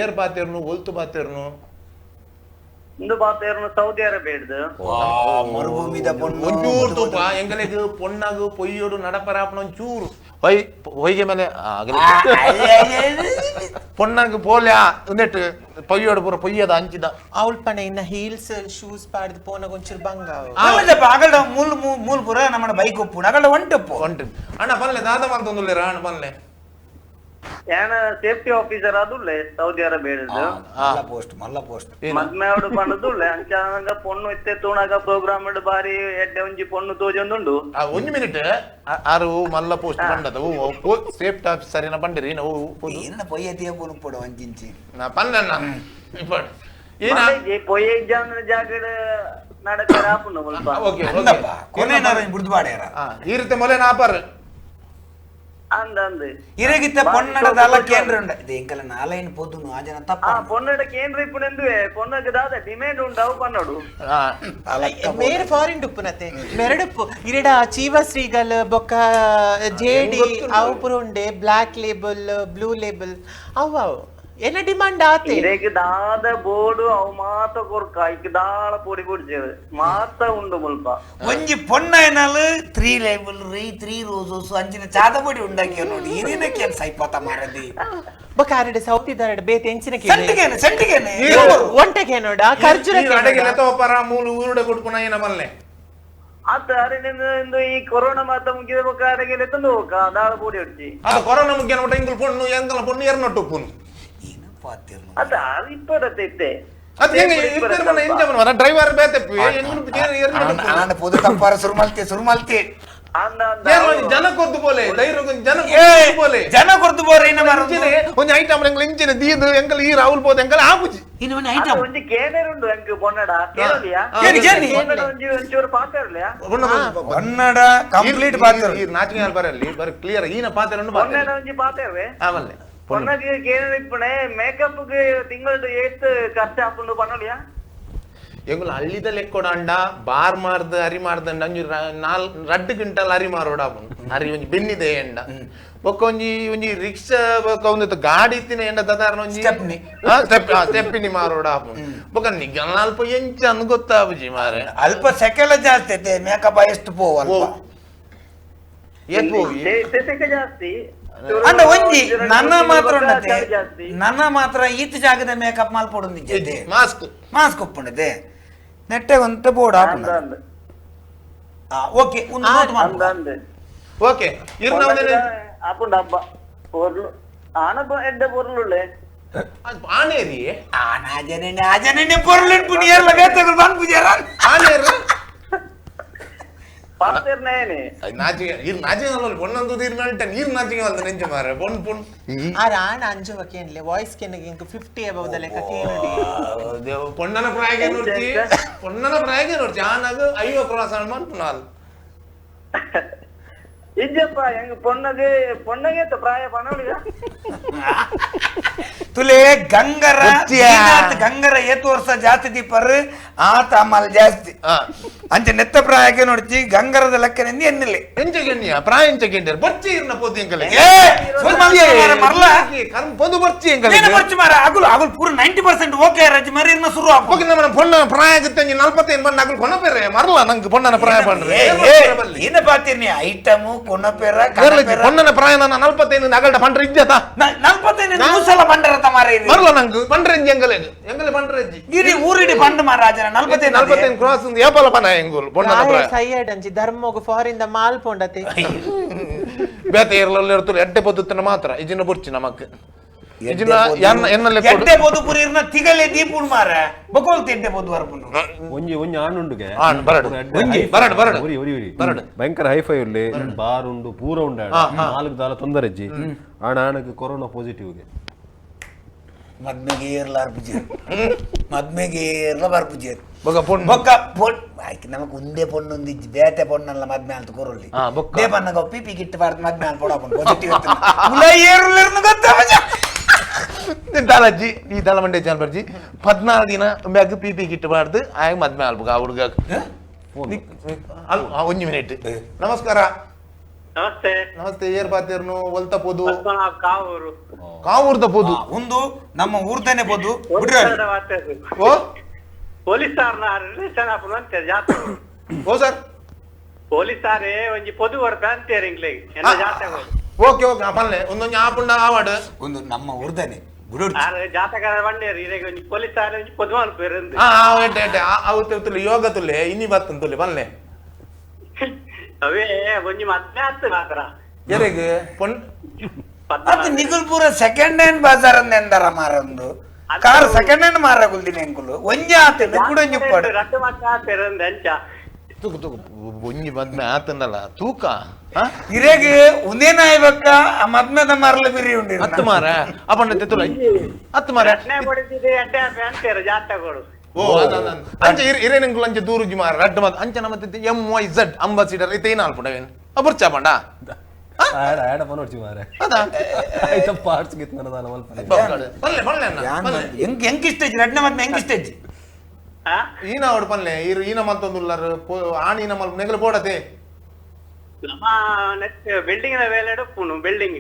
ಏರ್ ಬಾತೇರ್ನು ಒಲ್ತು ಬಾತೇರ್ನು ಇಂದು ಬಾತೇರ್ನು ಸೌದಿ ಅರೇಬಿಯಡ್ದು ಮರುಭೂಮಿದ ಒಂಚೂರು ತೂಪ ಎಂಗಲೆಗ್ ಪೊಣ್ಣಾಗು ಪೊಯ್ಯೋಡು ನಡಪರಾಪನ ಒಂಚೂರು ಹೊಯ್ಗೆ ಮೇಲೆ ಪೊಣ್ಣಾಗು ಪೋಲ್ಯಾ ಒಂದೆಟ್ಟು ಪೊಯ್ಯೋಡು ಪೂರ ಪೊಯ್ಯದ ಅಂಚಿದ ಅವಳ ಪಣ ಇನ್ನ ಹೀಲ್ಸ್ ಶೂಸ್ ಪಾಡ್ದು ಪೋನ ಒಂಚೂರು ಬಂಗ ಅಗಲ ಮೂಲ್ ಪೂರ ನಮ್ಮ ಬೈಕ್ ಒಪ್ಪು ಅಗಲ ಒಂಟಪ್ಪು ಅಣ್ಣ ಪನ್ಲೆ ದಾದ ಮಾಡ್ತೊಂದುಲ್ಲೇರ ಅಣ್ಣ ಪನ್ಲೆ ಏನ ಸೇಫ್ಟಿ ಆಫೀಸರ್ ಅದುಲ್ಲೆ ಸೌದಿ ಅರೇಬಿಯಡ್ದು ಮಲ್ಲ ಪೋಸ್ಟ್ ಮದ್ಮೆ ಅವಡು ಪಂಡದುಲ್ಲೆ ಅಂಚಾಗ ಪೊಣ್ಣು ಇತ್ತೆ ತೂಣಾಗ ಪ್ರೋಗ್ರಾಮ್ ಬಾರಿ ಎಡ್ಡೆ ಒಂಜಿ ಪೊಣ್ಣು ತೋಜೊಂದುಂಡು ಒಂಜಿ ಮಿನಿಟ್ ಆರು ಮಲ್ಲ ಪೋಸ್ಟ್ ಪಂಡದ ಸೇಫ್ಟಿ ಆಫೀಸರ್ ಏನ ಪಂಡಿರಿ ನಾವು ಏನ ಪೊಯ್ಯತಿಯ ಪುನುಪುಡ ಒಂಜಿಂಚಿ ನಾ ಪನ್ಲೆಣ್ಣ ಇಪ್ಪಡ್ ಏನ ಪೊಯ್ಯ ಜಾನ ಜಾಗಡ ನಡಕ ರಾಪುಂಡು ಮುಲ್ಪ ಓಕೆ ಓಕೆ ಕೊನೆನಾರ ಬುಡ್ದು ಬಾಡ್ಯಾರ ಈ ರೀತಿ ಮೊಲೆ ನಾಪರ್ ಅಂದಂದು ಇರಗಿತ್ತ ಪೊನ್ನಡದ ಕೇಂದ್ರ ಉಂಡ ಇದು ಎಂಕಲ ನಾಲೈನ್ ಪೋದುನು ಆ ಜನ ತಪ್ಪ పొన్నడ కేంద్ర ఇప్పుడు ఎందువే పొన్నకు దాదా డిమాండ్ ఉండవు పన్నడు ಮೇರೆ ಫಾರಿನ್ ಡುಪ್ಪುನತೆ ಮೆರಡುಪ್ಪು ಇರಡ ಚೀವ ಶ್ರೀಗಲ್ ಬೊಕ್ಕ ಜೇಡಿ ಅವು ಪುರ ಉಂಡೆ ಬ್ಲಾಕ್ ಲೇಬಲ್ ಬ್ಲೂ ಲೇಬಲ್ ಅವು என்ன டிமாண்ட் ஆத்தே இருக்கு தாத போர்டு அவ மாத்த கொர்க்க இக்கு தாள பொடி பொடிச்சது மாத்த உண்டு முல்ப ಒಂಜಿ ಪೊನ್ನ ಏನಾಲು 3 ಲೇಬಲ್ 3 ರೋಸಸ್ ಅಂಚಿನ ಚಾದಪೊಡಿ ಉಂಡಾಕಿ ನೋಡಿ ಏನೇನಕ್ಕೆ ಏನ್ ಸೈಪತ ಮಾರದಿ ಬಕಾರಡೆ ಸೌತಿ ದರಡೆ ಬೇತೆ ಎಂಚಿನ ಸೆಂಟಿಗೇನೆ ಒಂಟಗೆ ನೋಡ ಖರ್ಜುರ ಅಡಗಿಲ್ಲ ತೋಪರ ಮೂಲು ಊರುಡೆ ಕೊಡ್ಪುನ ಏನ ಮಲ್ಲೆ ಅತ್ತ ಅರಿನಿಂದ ಈ ಕೊರೋನಾ ಮಾತ ಮುಗಿದ ಬಕಾರಗೆ ಲೆತ್ತಂದು ದಾಳ ಪೊಡಿ ಹೊಡ್ಚಿ ಅದು ಕೊರೋನಾ ಮುಗಿಯ ನೋಟ ಇಂಗ್ಲ ಪೊಣ್ಣು ಎಂಗಲ ಪೊಣ್ಣು ಎರನೊಟ್ಟು ಉಪ್ಪುನು ಅದ ಇಪ್ಪತ್ತೈತೆ ಅದು ಹೆಂಗೆ ಇರ್ತಾರೆ ಮನೆ ಎಂಜಮನ ವರ ಡ್ರೈವರ್ ಬೇತೆಪ್ಪಿ ಆಂಡ ಪೋದು ತಪ್ಪಾರ ಸುರುಮಲ್ತಿ ಜನ ಕೊದ್ದು ಬೋಲೆ ಧೈರ್ಯ ಜನ ಕೊದ್ದು ಬೋಲೆ ಜನ ಕೊರ್ದು ಬೋರೆ ಇನ್ನ ಮಾರ ಒಂದು ಐಟಮ್ ಎಂಗಲ ಇಂಚಿನ ದೀದು ಎಂಗಲ ಈ ರಾಹುಲ್ ಬೋದ ಎಂಗಲ ಆಪುಜಿ ಇನ್ನು ಒಂದು ಐಟಮ್ ಒಂಜಿ ಕೇನೇರ್ ಉಂಡು ಎಂಕ್ ಪೊನ್ನಡ ಕೇಳಲಿಯಾ ಪೊನ್ನಡ ಒಂಜಿ ಒಂಚೂರು ಪಾತಿರ್ಲಿಯಾ ಪೊನ್ನಡ ಕಂಪ್ಲೀಟ್ ಪಾತ್ರ ಈ ನಾಚಿಕೆ ಬರಲಿ ಬರ ಕ್ಲಿಯರ್ ಈನ ಪಾತ್ರ ಪೊನ್ನಡ ಒಂಜಿ ಪಾತಿರ್ವೆ ಆಮಲ್ಲೆ பொண்ணுக்கு கேள்வி இப்பனே மேக்கப்புக்கு திங்களுக்கு ஏத்து ಖರ್ಚು ಹಾಕೊಂಡು பண்ணலையா ಎಂಗುಲ ಹಳ್ಳಿದಲ್ಲಿ ಎಕ್ಕೊಡಂಡ ಬಾರ್ ಮಾರ್ದ ಅರಿ ಮಾರ್ದಂಡ ಒಂಜಿ 2 ಕ್ವಿಂಟಲ್ ಅರಿ ಮಾರೋಡಾಪುಂಡು ಅರಿ ಒಂಜಿ ಬೆನ್ನಿದೆ ಎಂಡ ಬೊಕ್ಕ ಒಂಜಿ ರಿಕ್ಷಾ ಬೊಕ್ಕ ಒಂದು ಗಾಡಿ ಇತ್ತಿನ ಎಂಡ ದದಾರನ ಒಂಜಿ ಸ್ಟೆಪ್ಪಿನಿ ಮಾರೋಡಾಪುಂಡು ಬೊಕ್ಕ ನಿಗಲ್ ಅಲ್ಪ ಎಂಚ ಅನ್ ಗೊತ್ತಾಪುಜಿ ಮಾರೆ ಅಲ್ಪ ಸೆಕೆಲ ಜಾಸ್ತಿ ಐತೆ ಮೇಕಪ್ ಎಷ್ಟು ಪೋವಲ್ಲ ಏತ್ ಹೋಗಿ ಜಾಸ್ತಿ ಅಂಡ ಒಂಜಿ ನನ್ನ ಮಾತ್ರ ಉಂಡತೆ ನನ್ನ ಮಾತ್ರ ಈತ ಜಾಗದ ಮೇಕಪ್ ಮಾಲ್ಪೊಡು ನಿಜತೆ ಮಾಸ್ಕ್ ಒಪ್ಪುಂಡತೆ ನೆಟ್ಟೆ ಒಂತ ಬೋರ್ಡ್ ಹಾಪುಂಡ ಓಕೆ ಒಂದು ನೋಟ್ ಮಾಡು ಓಕೆ ಇರ್ನ ಹಾಪುಂಡ ಹಬ್ಬ ಪೊರ್ಲು ಆನಬ ಎಡ್ಡ ಪೊರ್ಲುಳ್ಳೆ ಆನೇರಿ ಆಜನೆ ಪೊರ್ಲು ಪುನಿಯರ್ಲ ಬೇತಗಳು ಬಂದ್ ಪುಜಾರ ಆನೇರು ಪಾತಿರ್ನೇನೆ ನಾಚಿಗೆ ಇರ್ ನಾಚಿಗೆ ಅಲ್ಲ ಪೊನ್ನಂದು ತೀರ್ಮಾನಿಟ್ಟ ನೀರ್ ನಾಚಿಗೆ ಅಲ್ಲ ನೆಂಚ ಮಾರೆ ಪೊನ್ ಪೊನ್ ಆ ರಾಣ ಅಂಜುವ ಕೇನ್ಲೆ ವಾಯ್ಸ್ ಕೆನಗೆ ಇಂಕ 50 ಅಬೌವ್ ದ ಲೆಕ್ಕ ಕೇನಡಿ ಪೊನ್ನನ ಪ್ರಾಯಗೆ ನೋಡ್ತಿ ಆನಾಗ 50 ಕ್ರಾಸ್ ಆನ್ ಮಾಡ್ಪುನಾಲ್ ಇಜ್ಜಪ್ಪ ಹೆಂಗ ಪೊನ್ನಗೆ ಪ್ರಾಯ ಪಣವಳಿಗ ತುಲೆ ಗಂಗರ ಏತು ವರ್ಷ ಜಾಸ್ತಿ ದೀಪರ್ ಆತ ಅಮ್ಮಲ್ ಜಾಸ್ತಿ ಅಂಚೆ ನೆತ್ತ ಪ್ರಾಯಕ್ಕೆ ನೋಡ್ತಿ ಗಂಗರದ ಲೆಕ್ಕನಿಂದ ಎನ್ನಿಲ್ಲ ಎಂಚಗೆನ್ನಿಯ ಪ್ರಾಯ ಎಂಚಗೆಂಡರ್ ಬರ್ಚಿ ಇರ್ನ ಪೋತಿ ಎಂಕಲೆ ಮರ್ಲ ಪೊಂದು ಬರ್ಚಿ ಎಂಕಲೆ ಬರ್ಚಿ ಮಾರ ಅಗುಲ್ ಪೂರ 90% ಓಕೆ ರಜಿ ಮರಿ ಇನ್ನ ಶುರು ಆಪು ಓಕೆ ನಮ್ಮ ಪೊನ್ನ ಪ್ರಾಯ ಆಗುತ್ತೆ 45 ಬಂದ ಅಗುಲ್ ಕೊನಪೆರೆ ಮರ್ಲ ನಂಗೆ ಪೊನ್ನನ ಪ್ರಾಯ ಬಂದ್ರೆ ಏನ ಪಾತಿರ್ನಿ ಐಟಮು ಕೊನಪೆರ ಪೊನ್ನನ ಪ್ರಾಯ ನನ್ನ 45 ಅಗಲ್ಡ ಪಂಡ್ರ ಇಜ್ಜತ 45 ನೂಸಲ ಬಂಡರತ ಮಾರ ಮರ್ಲ ನಂಗೆ ಪಂಡ್ರೆಂಜಿ ಎಂಗಲೆ ಪಂಡ್ರೆಂಜಿ ಇರಿ ಊರಿಡಿ ಪಂಡ್ ಮಾರ ರಾಜನ 45 ಕ್ರಾಸ್ ಒಂದು ಏಪಲ ಪನ ಎಂಗುಲ್ ಪೊನ್ನನ ಪ್ರಾಯ ಸೈಯಡ್ ಅಂಜಿ ಧರ್ಮೋಗ ಫಾರಿನ್ ದ ಮಾಲ್ ಪೊಂಡತೆ ಬೇತೆ ಇರಲ್ಲ ಇರ್ತರು ಎಡ್ಡೆ ಪೊತ್ತನ ಮಾತ್ರ ಇಜಿನ ಬುರ್ಚಿ ನಮಕ್ ಎಡ್ಡೆ ಬೋದು ಪುರಿ ಇರ್ನ ತಿಗಲೆ ದೀಪುಣ್ ಮಾರ ಬಕೋಲ್ತ ಎಡ್ಡೆ ಬೋದು ಬರ್ಪುಂಡು ಒಂಜಿ ಆಣುಂಡುಗೆ ಭಯಂಕರ ಹೈಫೈ ಉಳ್ಳಿ ಬಾರ್ ಉಂಡು ಪೂರ ಉಂಡ 4 ದಾಲ ತೊಂದರೆ ಇಜ್ಜಿ ಆಣಗೆ ಕೊರೋನಾ ಪಾಸಿಟಿವ್ಗೆ ಮದ್ಮೆಗೆ ಏರ್ಲ ಬರ್ಪುಜೇರ್ ನಮಕ್ ಒಂದೇ ಪೊಣ್ಣು ಒಂದಿಜ್ಜಿ ಬೇತೆ ಪೊಣ್ಣಲ್ಲ ಮದ್ಮೆ ಅಂತ ಕೊರೊಲ್ಲಿ ದೇಪನ್ನಗ ಪಿಪಿ ಕಿಟ್ ಬಾರ್ದು ಮದ್ಮೆ ಅಂತ ಪೊಡಾಪುಂಡು ಪಾಸಿಟಿವ್ ಏರುಲ್ಲೇರ್ನು ಗೊತ್ತಾಗ ದಾಲಜ್ಜಿ ಈ ದಾಲ ಮಂಡ್ಯ ಚಾಲ್ ಬರ್ಜಿ 14 ದಿನ ಬ್ಯಾಗ್ ಪಿಪಿ ಕಿಟ್ ಬಾರ್ದು ಆಗ ಮದ್ಮೆ ಅಲ್ಬಗ ಆ ಹುಡುಗ ಒಂಜಿ ಮಿನಿಟ್ ನಮಸ್ಕಾರ ನಮಸ್ತೆ ನಮಸ್ತೆ ಏರ್ ಬಾತೇರ್ನು ಒಲ್ತ ಪೋದು ಕಾವೂರು ಕಾವೂರ್ದ ಪೋದು ಒಂದು ನಮ್ಮ ಊರ್ದನೆ ಬೋದು ಓ ಪೊಲೀಸಾರ್ನ ರಿಲೇಷನ್ ಆಪುನು ಅಂತೆ ಜಾತ್ರೆ ಓ ಸರ್ ಪೊಲೀಸಾರೇ ಒಂಜಿ ಪೊದು ವರ್ಗ ಅಂತೀರಿ ಇಂಗ್ಲಿಗೆ ಎಲ್ಲ ಜಾತ್ರೆ ಓಕೆ ಓಕೆ ಪನ್ಲೆ ಒಂದೊಂದು ಆಪುಂಡ ಆವಾಡ್ ಒಂದು ನಮ್ಮ ಊರ್ದನೆ ಜಾತಕ ಬಂಡೇರಿ ಈಗ ಒಂಜಿ ಪೊಲೀಸಾರ ಒಂಜಿ ಪೊದು ಅನ್ಪೇರು ಅವತ್ತು ಯೋಗ ತುಲ್ಲೆ ಇನ್ನಿ ಬತ್ತನ್ ತುಲ್ಲೆ ಪನ್ಲೆ ಅವೇ ಒಂಜಿ ಮದ್ಮೆ ಆತು ಮಾತ್ರ ಎರೆಗೆ ಪೊನ್ ಅದು ನಿಗುಲ್ಪುರ ಸೆಕೆಂಡ್ ಹ್ಯಾಂಡ್ ಬಾಜಾರ್ ಎಂದರ ಮಾರೊಂದು ಕಾರ್ ಸೆಕೆಂಡ್ ಹ್ಯಾಂಡ್ ಮಾರಗುಲ್ದಿನ ಎಂಕುಲು ಒಂಜಿ ಆತನ ಕೂಡ ಉಪ್ಪಡು ರಟ್ಟು ಮಕ್ಕ ಆತೇರು ಅಂಚ ತೂಕು ತೂಕು ಒಂಜಿ ಮದ್ಮೆ ಆತನಲ್ಲ ತೂಕ ಇರೆಗೆ ಒಂದೇನ ಆಯ್ಬಕ್ಕ ಆ ಮದ್ಮೆದ ಮಾರಲ ಬಿರಿ ಉಂಡಿ ಹತ್ತು ಮಾರ ಅಪ್ಪಣ್ಣ ತೆತ್ತುಲ ಹತ್ತು ಮಾರ ಎಣ್ಣೆ ಹೊಡಿತಿದೆ ಎಡ್ಡೆ ಅಂತೀರು ಜಾತಗಳು ಓ ಅಂಚ ಇರೇನಂಗುಲು ಅಂಚ ದೂರುಜಿ ಮಾರ ರಡ್ಡು ಮತ್ ಅಂಚ ನಮ್ಮ MYZ ಅಂಬಾಸಿಡರ್ ಇತೇನ ಅಲ್ಪುಡವೇನ್ ಅಬರ್ಚ ಪಂಡ ಆಡ ಪನೋಡ್ಚಿ ಮಾರೆ ಐತ ಪಾರ್ಟ್ಸ್ ಗಿತ್ ನನ್ನ ದಾಲ ಮಲ್ಪನೆ ಎಂಕಿಷ್ಟ ರಡ್ನೆ ಮದ್ಮೆ ಎಂಕಿಷ್ಟ ಈನ ಅವಡು ಪನ್ಲೆ ಈನ ಮತ್ತೊಂದುಲ್ಲರ್ ಆಣಿನ ಮಲ್ಪ ನೆಗಲು ಪೋಡತೆ ನಮ್ಮ ನೆಕ್ಸ್ಟ್ ಬಿಲ್ಡಿಂಗ್ ವೇಲೆ ಎಡುಪ್ಪುನು ಬಿಲ್ಡಿಂಗ್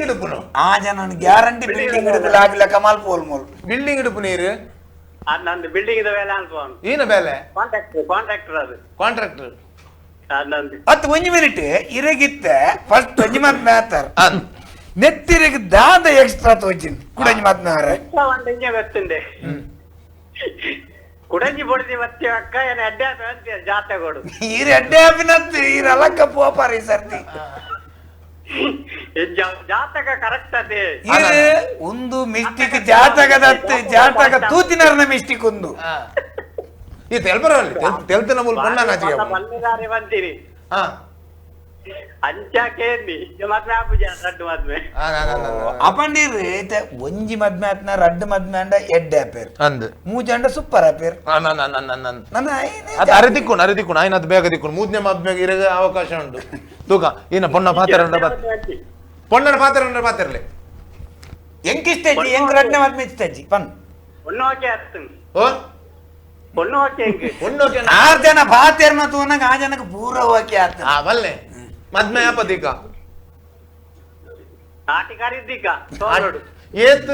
ಇಡುಪುನು ಆ ಜನ ಗ್ಯಾರಂಟಿ ಬಿಲ್ಡಿಂಗ್ ಇಡುದಿಲ್ಲ ಆಗ್ಲ ಕಮಾಲ್ ಪೋಲ್ ಮೋಲ್ ಬಿಲ್ಡಿಂಗ್ ಇಡುಪು ನೀರು ನಂದು ಬಿಲ್ಡಿಂಗ್ ವೇಲೆ ಅನ್ಪೋನ್ ಈನ ಬೇಲೆ ಕಾಂಟ್ರಾಕ್ಟರ್ ಅದು ಕಾಂಟ್ರಾಕ್ಟರ್ ನಂದು 10 ಮಿನಿಟ್ ಇರಗಿತ್ತ ಫಸ್ಟ್ ಒಂಜಿ ಮದ್ಮೆ ಆತಾರ ನೆತ್ತಿರಿಗೆ ದಾದ ಎಕ್ಸ್ಟ್ರಾ ತೋಚಿನ್ ಕುಡಂಜಿ ಮದ್ಮೆ ಆರ ಒಂದಿಂಗೆ ಗೊತ್ತುಂಡೆ ಕುಡಂಜಿ ಬಡ್ದಿ ಮತ್ತೆ ಅಕ್ಕ ಏನ್ ಅಡ್ಡೆ ಅಂತ ಜಾತಗಳು ಈರ ಅಡ್ಡೆ ಅಭಿನತ್ ಈರ ಅಲಕ್ಕ ಪೋಪಾರಿ ಸರ್ತಿ ಜಾತಕ ಕರೆಕ್ಟ್ ಅದೇ ಒಂದು ಮಿಸ್ಟಿಕ್ ಜಾತಕ ತೂತಿನರ್ನ ಮಿಸ್ಟಿಕ್ ಒಂದು ಈ ತೆಲ್ಪರಲ್ಲಿ ತೆಲ್ತನ ಮೂಲ ಬಣ್ಣ ನಾಚಿಗೆ ಬಲ್ಲಿದಾರೆ ಬಂತೀರಿ ಅಂಚಾಕೆ ಮದ್ಮೆ ಆಪುಜ ರಡ್ಡು ಮದ್ಮೆ ಅಪಂಡೀರ್ ಒಂಜಿ ಮದ್ಮೆ ಆತ್ನ ರಡ್ಡು ಮದ್ಮೆ ಅಂಡ ಎಡ್ಡೆ ಆಪೇರ್ ಅಂದ್ ಮೂಜಂಡ ಸೂಪರ್ ಆಪೇರ್ ನನ್ನ ಅದು ಅರಿದಿಕ್ಕು ಆಯ್ನದು ಬೇಗ ದಿಕ್ಕು ಮೂದನೇ ಮದ್ಮೆಗೆ ಇರಗ ಅವಕಾಶ ಉಂಟು ತೂಕ ಇನ್ನ ಪೊಣ್ಣ ಪೊಣ್ಣನ ಪಾತ್ರ ಪಾತಿರ್ಲಿ ಎಂಕಿಷ್ಟಜ್ಜಿ ಎಂಕ್ ರಡ್ನೆ ಮದ್ಮೆ ಇಷ್ಟಜ್ಜಿ ಪನ್ ಒಣ್ಣು ಓಕೆ ಆಗ್ತೀನಿ ಓ ಒಣ್ಣು ಓಕೆ ಹೆಂಗೆ ಒಣ್ಣು ಓಕೆ 6 ಜನ ಪಾತೆರ್ನ ತೂನಗ ಆ ಜನಕ್ಕೆ ಪೂರ ಓಕೆ ಆಗ್ತದೆ ಬಲ್ಲೆ ಮದ್ಮೆ ಆಪದೀಕ ಆಟಿಗಾರಿದ್ದೀಕ ತೋರೋಡು ಏತ್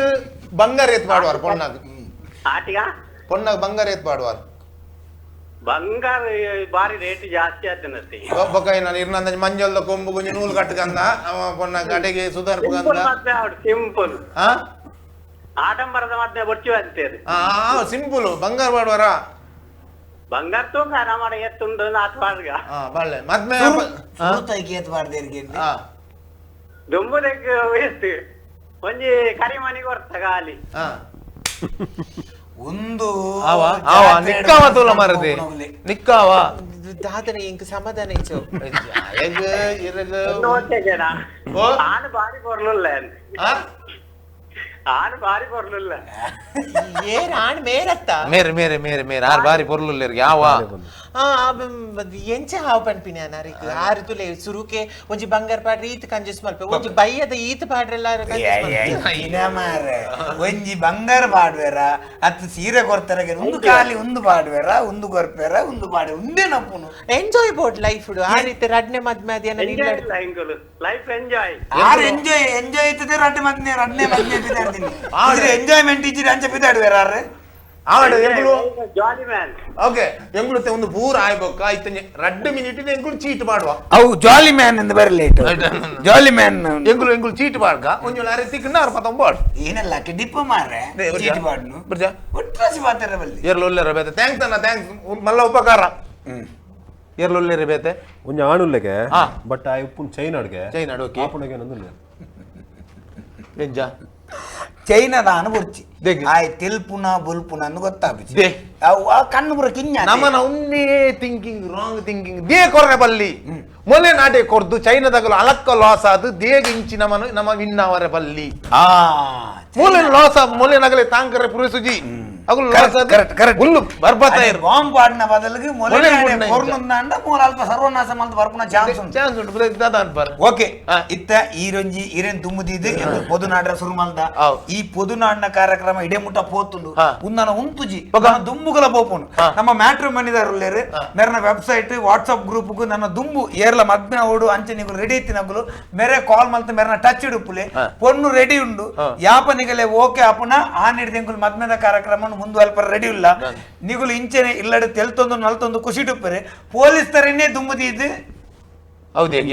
ಬಂಗಾರ ಏತ್ ಮಾಡುವಾರ ಪೊಣ್ಣಾಗ ಆಟಿಗ ಪೊಣ್ಣಾಗ ಬಂಗಾರ ಏತ್ ಮಾಡುವಾರ ಬಂಗಾರ ಬಾರಿ ರೇಟ್ ಜಾಸ್ತಿ ಆತನತ್ತೆ ಒಬ್ಬಕೈ ನಾನು ಇರ್ನಂದ ಮಂಜಲ್ದ ಕೊಂಬು ಗುಂಜಿ ನೂಲ್ ಕಟ್ಟಗಂದ ಅವ ಪೊಣ್ಣಾಗ ಕಡೆಗೆ ಸುಧಾರ್ಪಗಂದ ಸಿಂಪಲ್ ಆಡಂಬರದ ಮದ್ಮೆ ಬರ್ಚು ಅಂತೀರಿ ಸಿಂಪಲ್ ಬಂಗಾರ ಮಾಡುವಾರ ಬಂಗಾರ ತೂಕ ನಮ್ಮಡ ಎತ್ತುಂಡು ನಾತ್ ಬಾರ್ಗ ಬಳ್ಳೆ ಮದ್ಮೆ ಏತ್ ಬಾರ್ದೇರ್ಗೆ ದುಂಬುದಕ್ಕೆ ಎಷ್ಟು ಒಂಜಿ ಕರಿಮನಿಗೆ ಬರ್ತ ಗಾಲಿ ಒಂದು ನಿಕ್ಕಾವ ತೂಲ ಮಾರದೆ ನಿಕ್ಕಾವ ದಾದನ ಇಂಕ ಸಮಾಧಾನ ಇಚ್ಚು ಆನು ಬಾರಿ ಬರ್ಲಿಲ್ಲ ಆನು ಬಾರಿ ಬರ್ಲಿಲ್ಲ ಏರ್ ಆಣ್ ಮೇರತ್ತ ಮೇರೆ ಆರ್ ಬಾರಿ ಪೊರ್ಲು ಯಾವ ಎಂಚ ಹಾವು ಪನ್ಪಿನಿ ಅನಾರಿಕ್ ಆರು ತುಲೆ ಸುರುಕೆ ಒಂಜಿ ಬಂಗಾರ ಪಾಡ್ರಿ ಈತ್ ಕಂಜಸ್ ಮಲ್ಪೆ ಒಂಜಿ ಬೈಯದ ಈತ್ ಪಾಡ್ರೆಲ್ಲ ಒಂಜಿ ಬಂಗಾರ ಪಾಡ್ವೇರ ಅತ್ತು ಸೀರೆ ಕೊಡ್ತಾರೆ ಒಂದು ಖಾಲಿ ಒಂದು ಪಾಡ್ವೇರ ಒಂದು ಕೊರ್ಪೇರ ಒಂದು ಪಾಡ್ವೆ ಒಂದೇ ನಪ್ಪುನು ಎಂಜಾಯ್ ಬೋಟ್ ಲೈಫ್ ಆ ರೀತಿ ರಡ್ನೆ ಮದ್ಮೆ ಅದೇನ ಲೈಫ್ ಎಂಜಾಯ್ ಆರು ಎಂಜಾಯ್ ಇರ್ತದೆ ರಡ್ನೆ ಮದ್ನೆ ಬಿದ್ದಾಡ್ತೀನಿ ಎಂಜಾಯ್ಮೆಂಟ್ ಇಜ್ಜಿರಿ ಅಂಚ ಬಿದ್ದಾಡ್ವೇರ ಜಾಲಿ ಮ್ಯಾನ್ ಓಕೆ ಎಂಗುಳು ಒಂದು ಪೂರ ಆಯ್ಬೊಕ್ಕ ಇತ್ತ ರಡ್ಡು ಮಿನಿಟ್ ಎಂಗುಳು ಚೀಟ್ ಮಾಡುವ ಅವು ಜಾಲಿ ಮ್ಯಾನ್ ಎಂದು ಬರಲಿ ಜಾಲಿ ಮ್ಯಾನ್ ಎಂಗುಳು ಚೀಟ್ ಮಾಡ್ಕ ಒಂಜು ಅರೆ ತಿಕ್ಕನ ಅರ ಪತಂಬಾಡ್ ಏನಲ್ಲ ಡಿಪ್ಪ ಮಾರ್ರೆ ಚೀಟ್ ಮಾಡ್ನು ಬರ್ಜಾ ಒಟ್ರಾಸಿ ಮಾತಾರ ಬಲ್ಲಿ ಏರ್ಲೊಲ್ಲೆ ರಬೇತೆ ಥ್ಯಾಂಕ್ಸ್ ಅಣ್ಣ ಥ್ಯಾಂಕ್ಸ್ ಮಲ್ಲ ಉಪಕಾರ ಏರ್ಲೊಲ್ಲೆ ರಬೇತೆ ಒಂಜ ಆಣುಲ್ಲೆಗೆ ಬಟ್ ಆ ಉಪ್ಪುನ್ ಚೈನಾಡ್ಗೆ ಓಕೆ ಆಪುಣಗೆ ನಂದುಲ್ಲೆ ಎಂಜ ಚೈನಾದಾನ ಬುರ್ಚಿ ದೆಗ್. ಆಯ್ ತಿಲ್ಪುನ ಬುಲ್ಪುನ ಅನ್ನು ಗೊತ್ತಾಗ್ಬಿಚ್ಚಿ ದೇ. ಅವು ಆ ಕಣ್ಣು ಬುರ ಕಿಂಜ ನಮ್ಮನ ಉನ್ನೇ ಥಿಂಕಿಂಗ್ ರಾಂಗ್ ಥಿಂಕಿಂಗ್ ದೇ ಕೊರ್ರೆ ಬಲ್ಲಿ ಮೊಲೆ ನಾಟೆ ಕೊರ್ದು ಚೈನಾದಾಗಲು ಅಲಕ್ಕ ಲಾಸ್ ಆದು ದೇಗ ಇಂಚಿ ನಮ್ಮ ವಿನ್ನವರ ಬಲ್ಲಿ ಆ ಮೂಲೆ ಲಾಸ್ ಆಫ್ ಮೂಲೆ ನಗಲೆ ತಾಂಕರೆ ಪುರುಸುಜಿ ಅಗಲು ಲಾಸ್ ಆದು correct, correct. ಹುಲ್ಲು ಬರ್ಬತ್ತ ಇರು ಬಾಂಬ್ ಪಾಡಿನ ಬದಲಿಗೆ ಮೊಲೆ ಮುಡ್ನ ಕೊರ್ನುಂದಾಂಡ ಮೂಲ ಅಲ್ಪ ಸರ್ವನಾಶ ಮಂತ್ ಬರ್ಪುನ ಚಾನ್ಸ್ ಉಂಟು ಚಾನ್ಸ್ ಉಂಟು ಬ್ರೇಕ್ ದಾದ ಅನ್ಪಾರ ಓಕೆ ಇತ್ತ ಈರೊಂಜಿ ಇರೇನ್ ದುಮ್ಮುದಿದ್ದು ಎಂದು ಪೊದುನಾಡ್ರ ಶುರು ಮಲ್ದ ಹೌದು. ಈ ಪೊದುನಾಡಿನ ಕಾರ್ಯಕ್ರಮ ಇಡೇ ಮುಟ್ಟ ಪೋತುಂಡು ಹಾ. ಉನ್ನನ ಉಂತುಜಿ ದುಮ್ಮುಗಳ ಬೋಪುಂಡು ನಮ್ಮ ಮ್ಯಾಟ್ರ್ ಮನಿದಾರುಲ್ಲೇರು ಮೇರನ ವೆಬ್ಸೈಟ್ ವಾಟ್ಸ್ಆಪ್ ಗ್ರೂಪ್ಗೂ ನನ್ನ ದುಂಬು ಏರ್ಲ ಮದ್ಮೆ ಓಡು ಅಂಚೆ ನೀವು ರೆಡಿ ಇತ್ತಿನಗುಲು ಮೇರೆ ಕಾಲ್ ಮಲ್ತ ಮೇರನ ಟಚ್ ಇಡುಪುಲೆ ಪೊಣ್ಣು ರೆಡಿ ಉಂಡು ಯಾಪ ನಿಗಲೆ ಓಕೆ ಅಪುನ ಆ ನಿಡ್ದೆಂಗುಲು ಮದ್ಮೆದ ಕಾರ್ಯಕ್ರಮ ಮುಂದುವಲ್ಪರ ರೆಡಿ ಇಲ್ಲ ನಿಗುಲು ಇಂಚೆನೆ ಇಲ್ಲಡೆ ತೆಲ್ತೊಂದು ನಲ್ತೊಂದು ಖುಷಿಡುಪ್ಪರೆ ಪೊಲೀಸ್ ತರನೇ ದುಮ್ಮುದಿದ್ದು ಹೌದು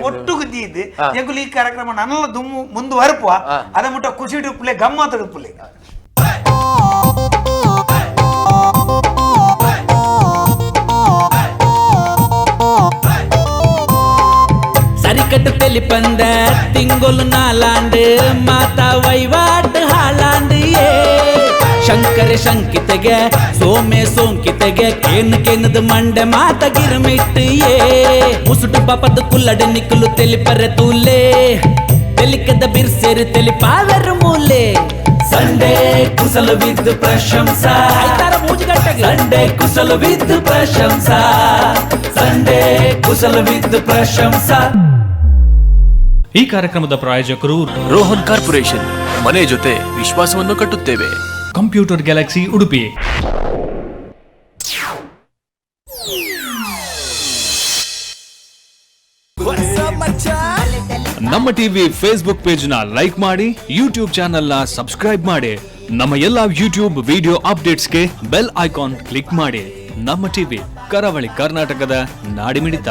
ಒಟ್ಟುಗುದ್ದಿದ್ದು ಎಂಗುಲು ಈ ಕಾರ್ಯಕ್ರಮ ನನ್ನೆಲ್ಲ ದುಮ್ಮು ಮುಂದುವರಪುವ ಅದ ಮುಟ್ಟ ಖುಷಿಡುಪ್ಪಲೆ ಗಮ್ಮತ್ತುಡುಪ್ಪಲೆ சரிக்கட்டு தெளிப்பந்த திங்கொல்லு நாளாண்டு மாதா வைவாட்டு ಹಾಳಾಂಡು ಏ ಶಂಕರೆ ಶಂಕಿತೆಗೆ ಸೋಮೆ ಸೋಂಕಿತೆಗೆ ಕೇನದ ಮಂಡೆ ಮಾತ ಗಿರಮಿಟ್ಟು ಏ ಮುಸುಟು ಪಾಪದ ಕುಲ್ಲಡೆ ನಿಕ್ಕಲು ತೆಲಿಪರೆ ತೂಲೆ ತೆಲಿಕದ ಬಿರ್ಸೇರು ತೆಲಿಪಾದರು ಮೂಲೆ ಸಂಡೇ ಕುಸಲವಿದ್ದು ಪ್ರಶಂಸಾ ಸಂಡೇ ಕುಸಲವಿದ್ದು ಪ್ರಶಂಸಾ ಸಂಡೇ ಕುಸಲವಿದ್ದು ಪ್ರಶಂಸಾ. ಈ ಕಾರ್ಯಕ್ರಮದ ಪ್ರಾಯೋಜಕರು ರೋಹನ್ ಕಾರ್ಪೊರೇಷನ್, ಮನೆ ಜೊತೆ ವಿಶ್ವಾಸವನ್ನು ಕಟ್ಟುತ್ತೇವೆ. Computer galaxy Udupi. ನಮ್ಮ ಟಿವಿ ಫೇಸ್ಬುಕ್ ಪೇಜ್ ನ ಲೈಕ್ ಮಾಡಿ, ಯೂಟ್ಯೂಬ್ ಚಾನೆಲ್ ನ ಸಬ್ಸ್ಕ್ರೈಬ್ ಮಾಡಿ, ನಮ್ಮ ಎಲ್ಲಾ ಯೂಟ್ಯೂಬ್ ವಿಡಿಯೋ ಅಪ್ಡೇಟ್ಸ್ಗೆ ಬೆಲ್ ಐಕಾನ್ ಕ್ಲಿಕ್ ಮಾಡಿ. ನಮ್ಮ ಟಿವಿ, ಕರಾವಳಿ ಕರ್ನಾಟಕದ ನಾಡಿಮಿಡಿತ.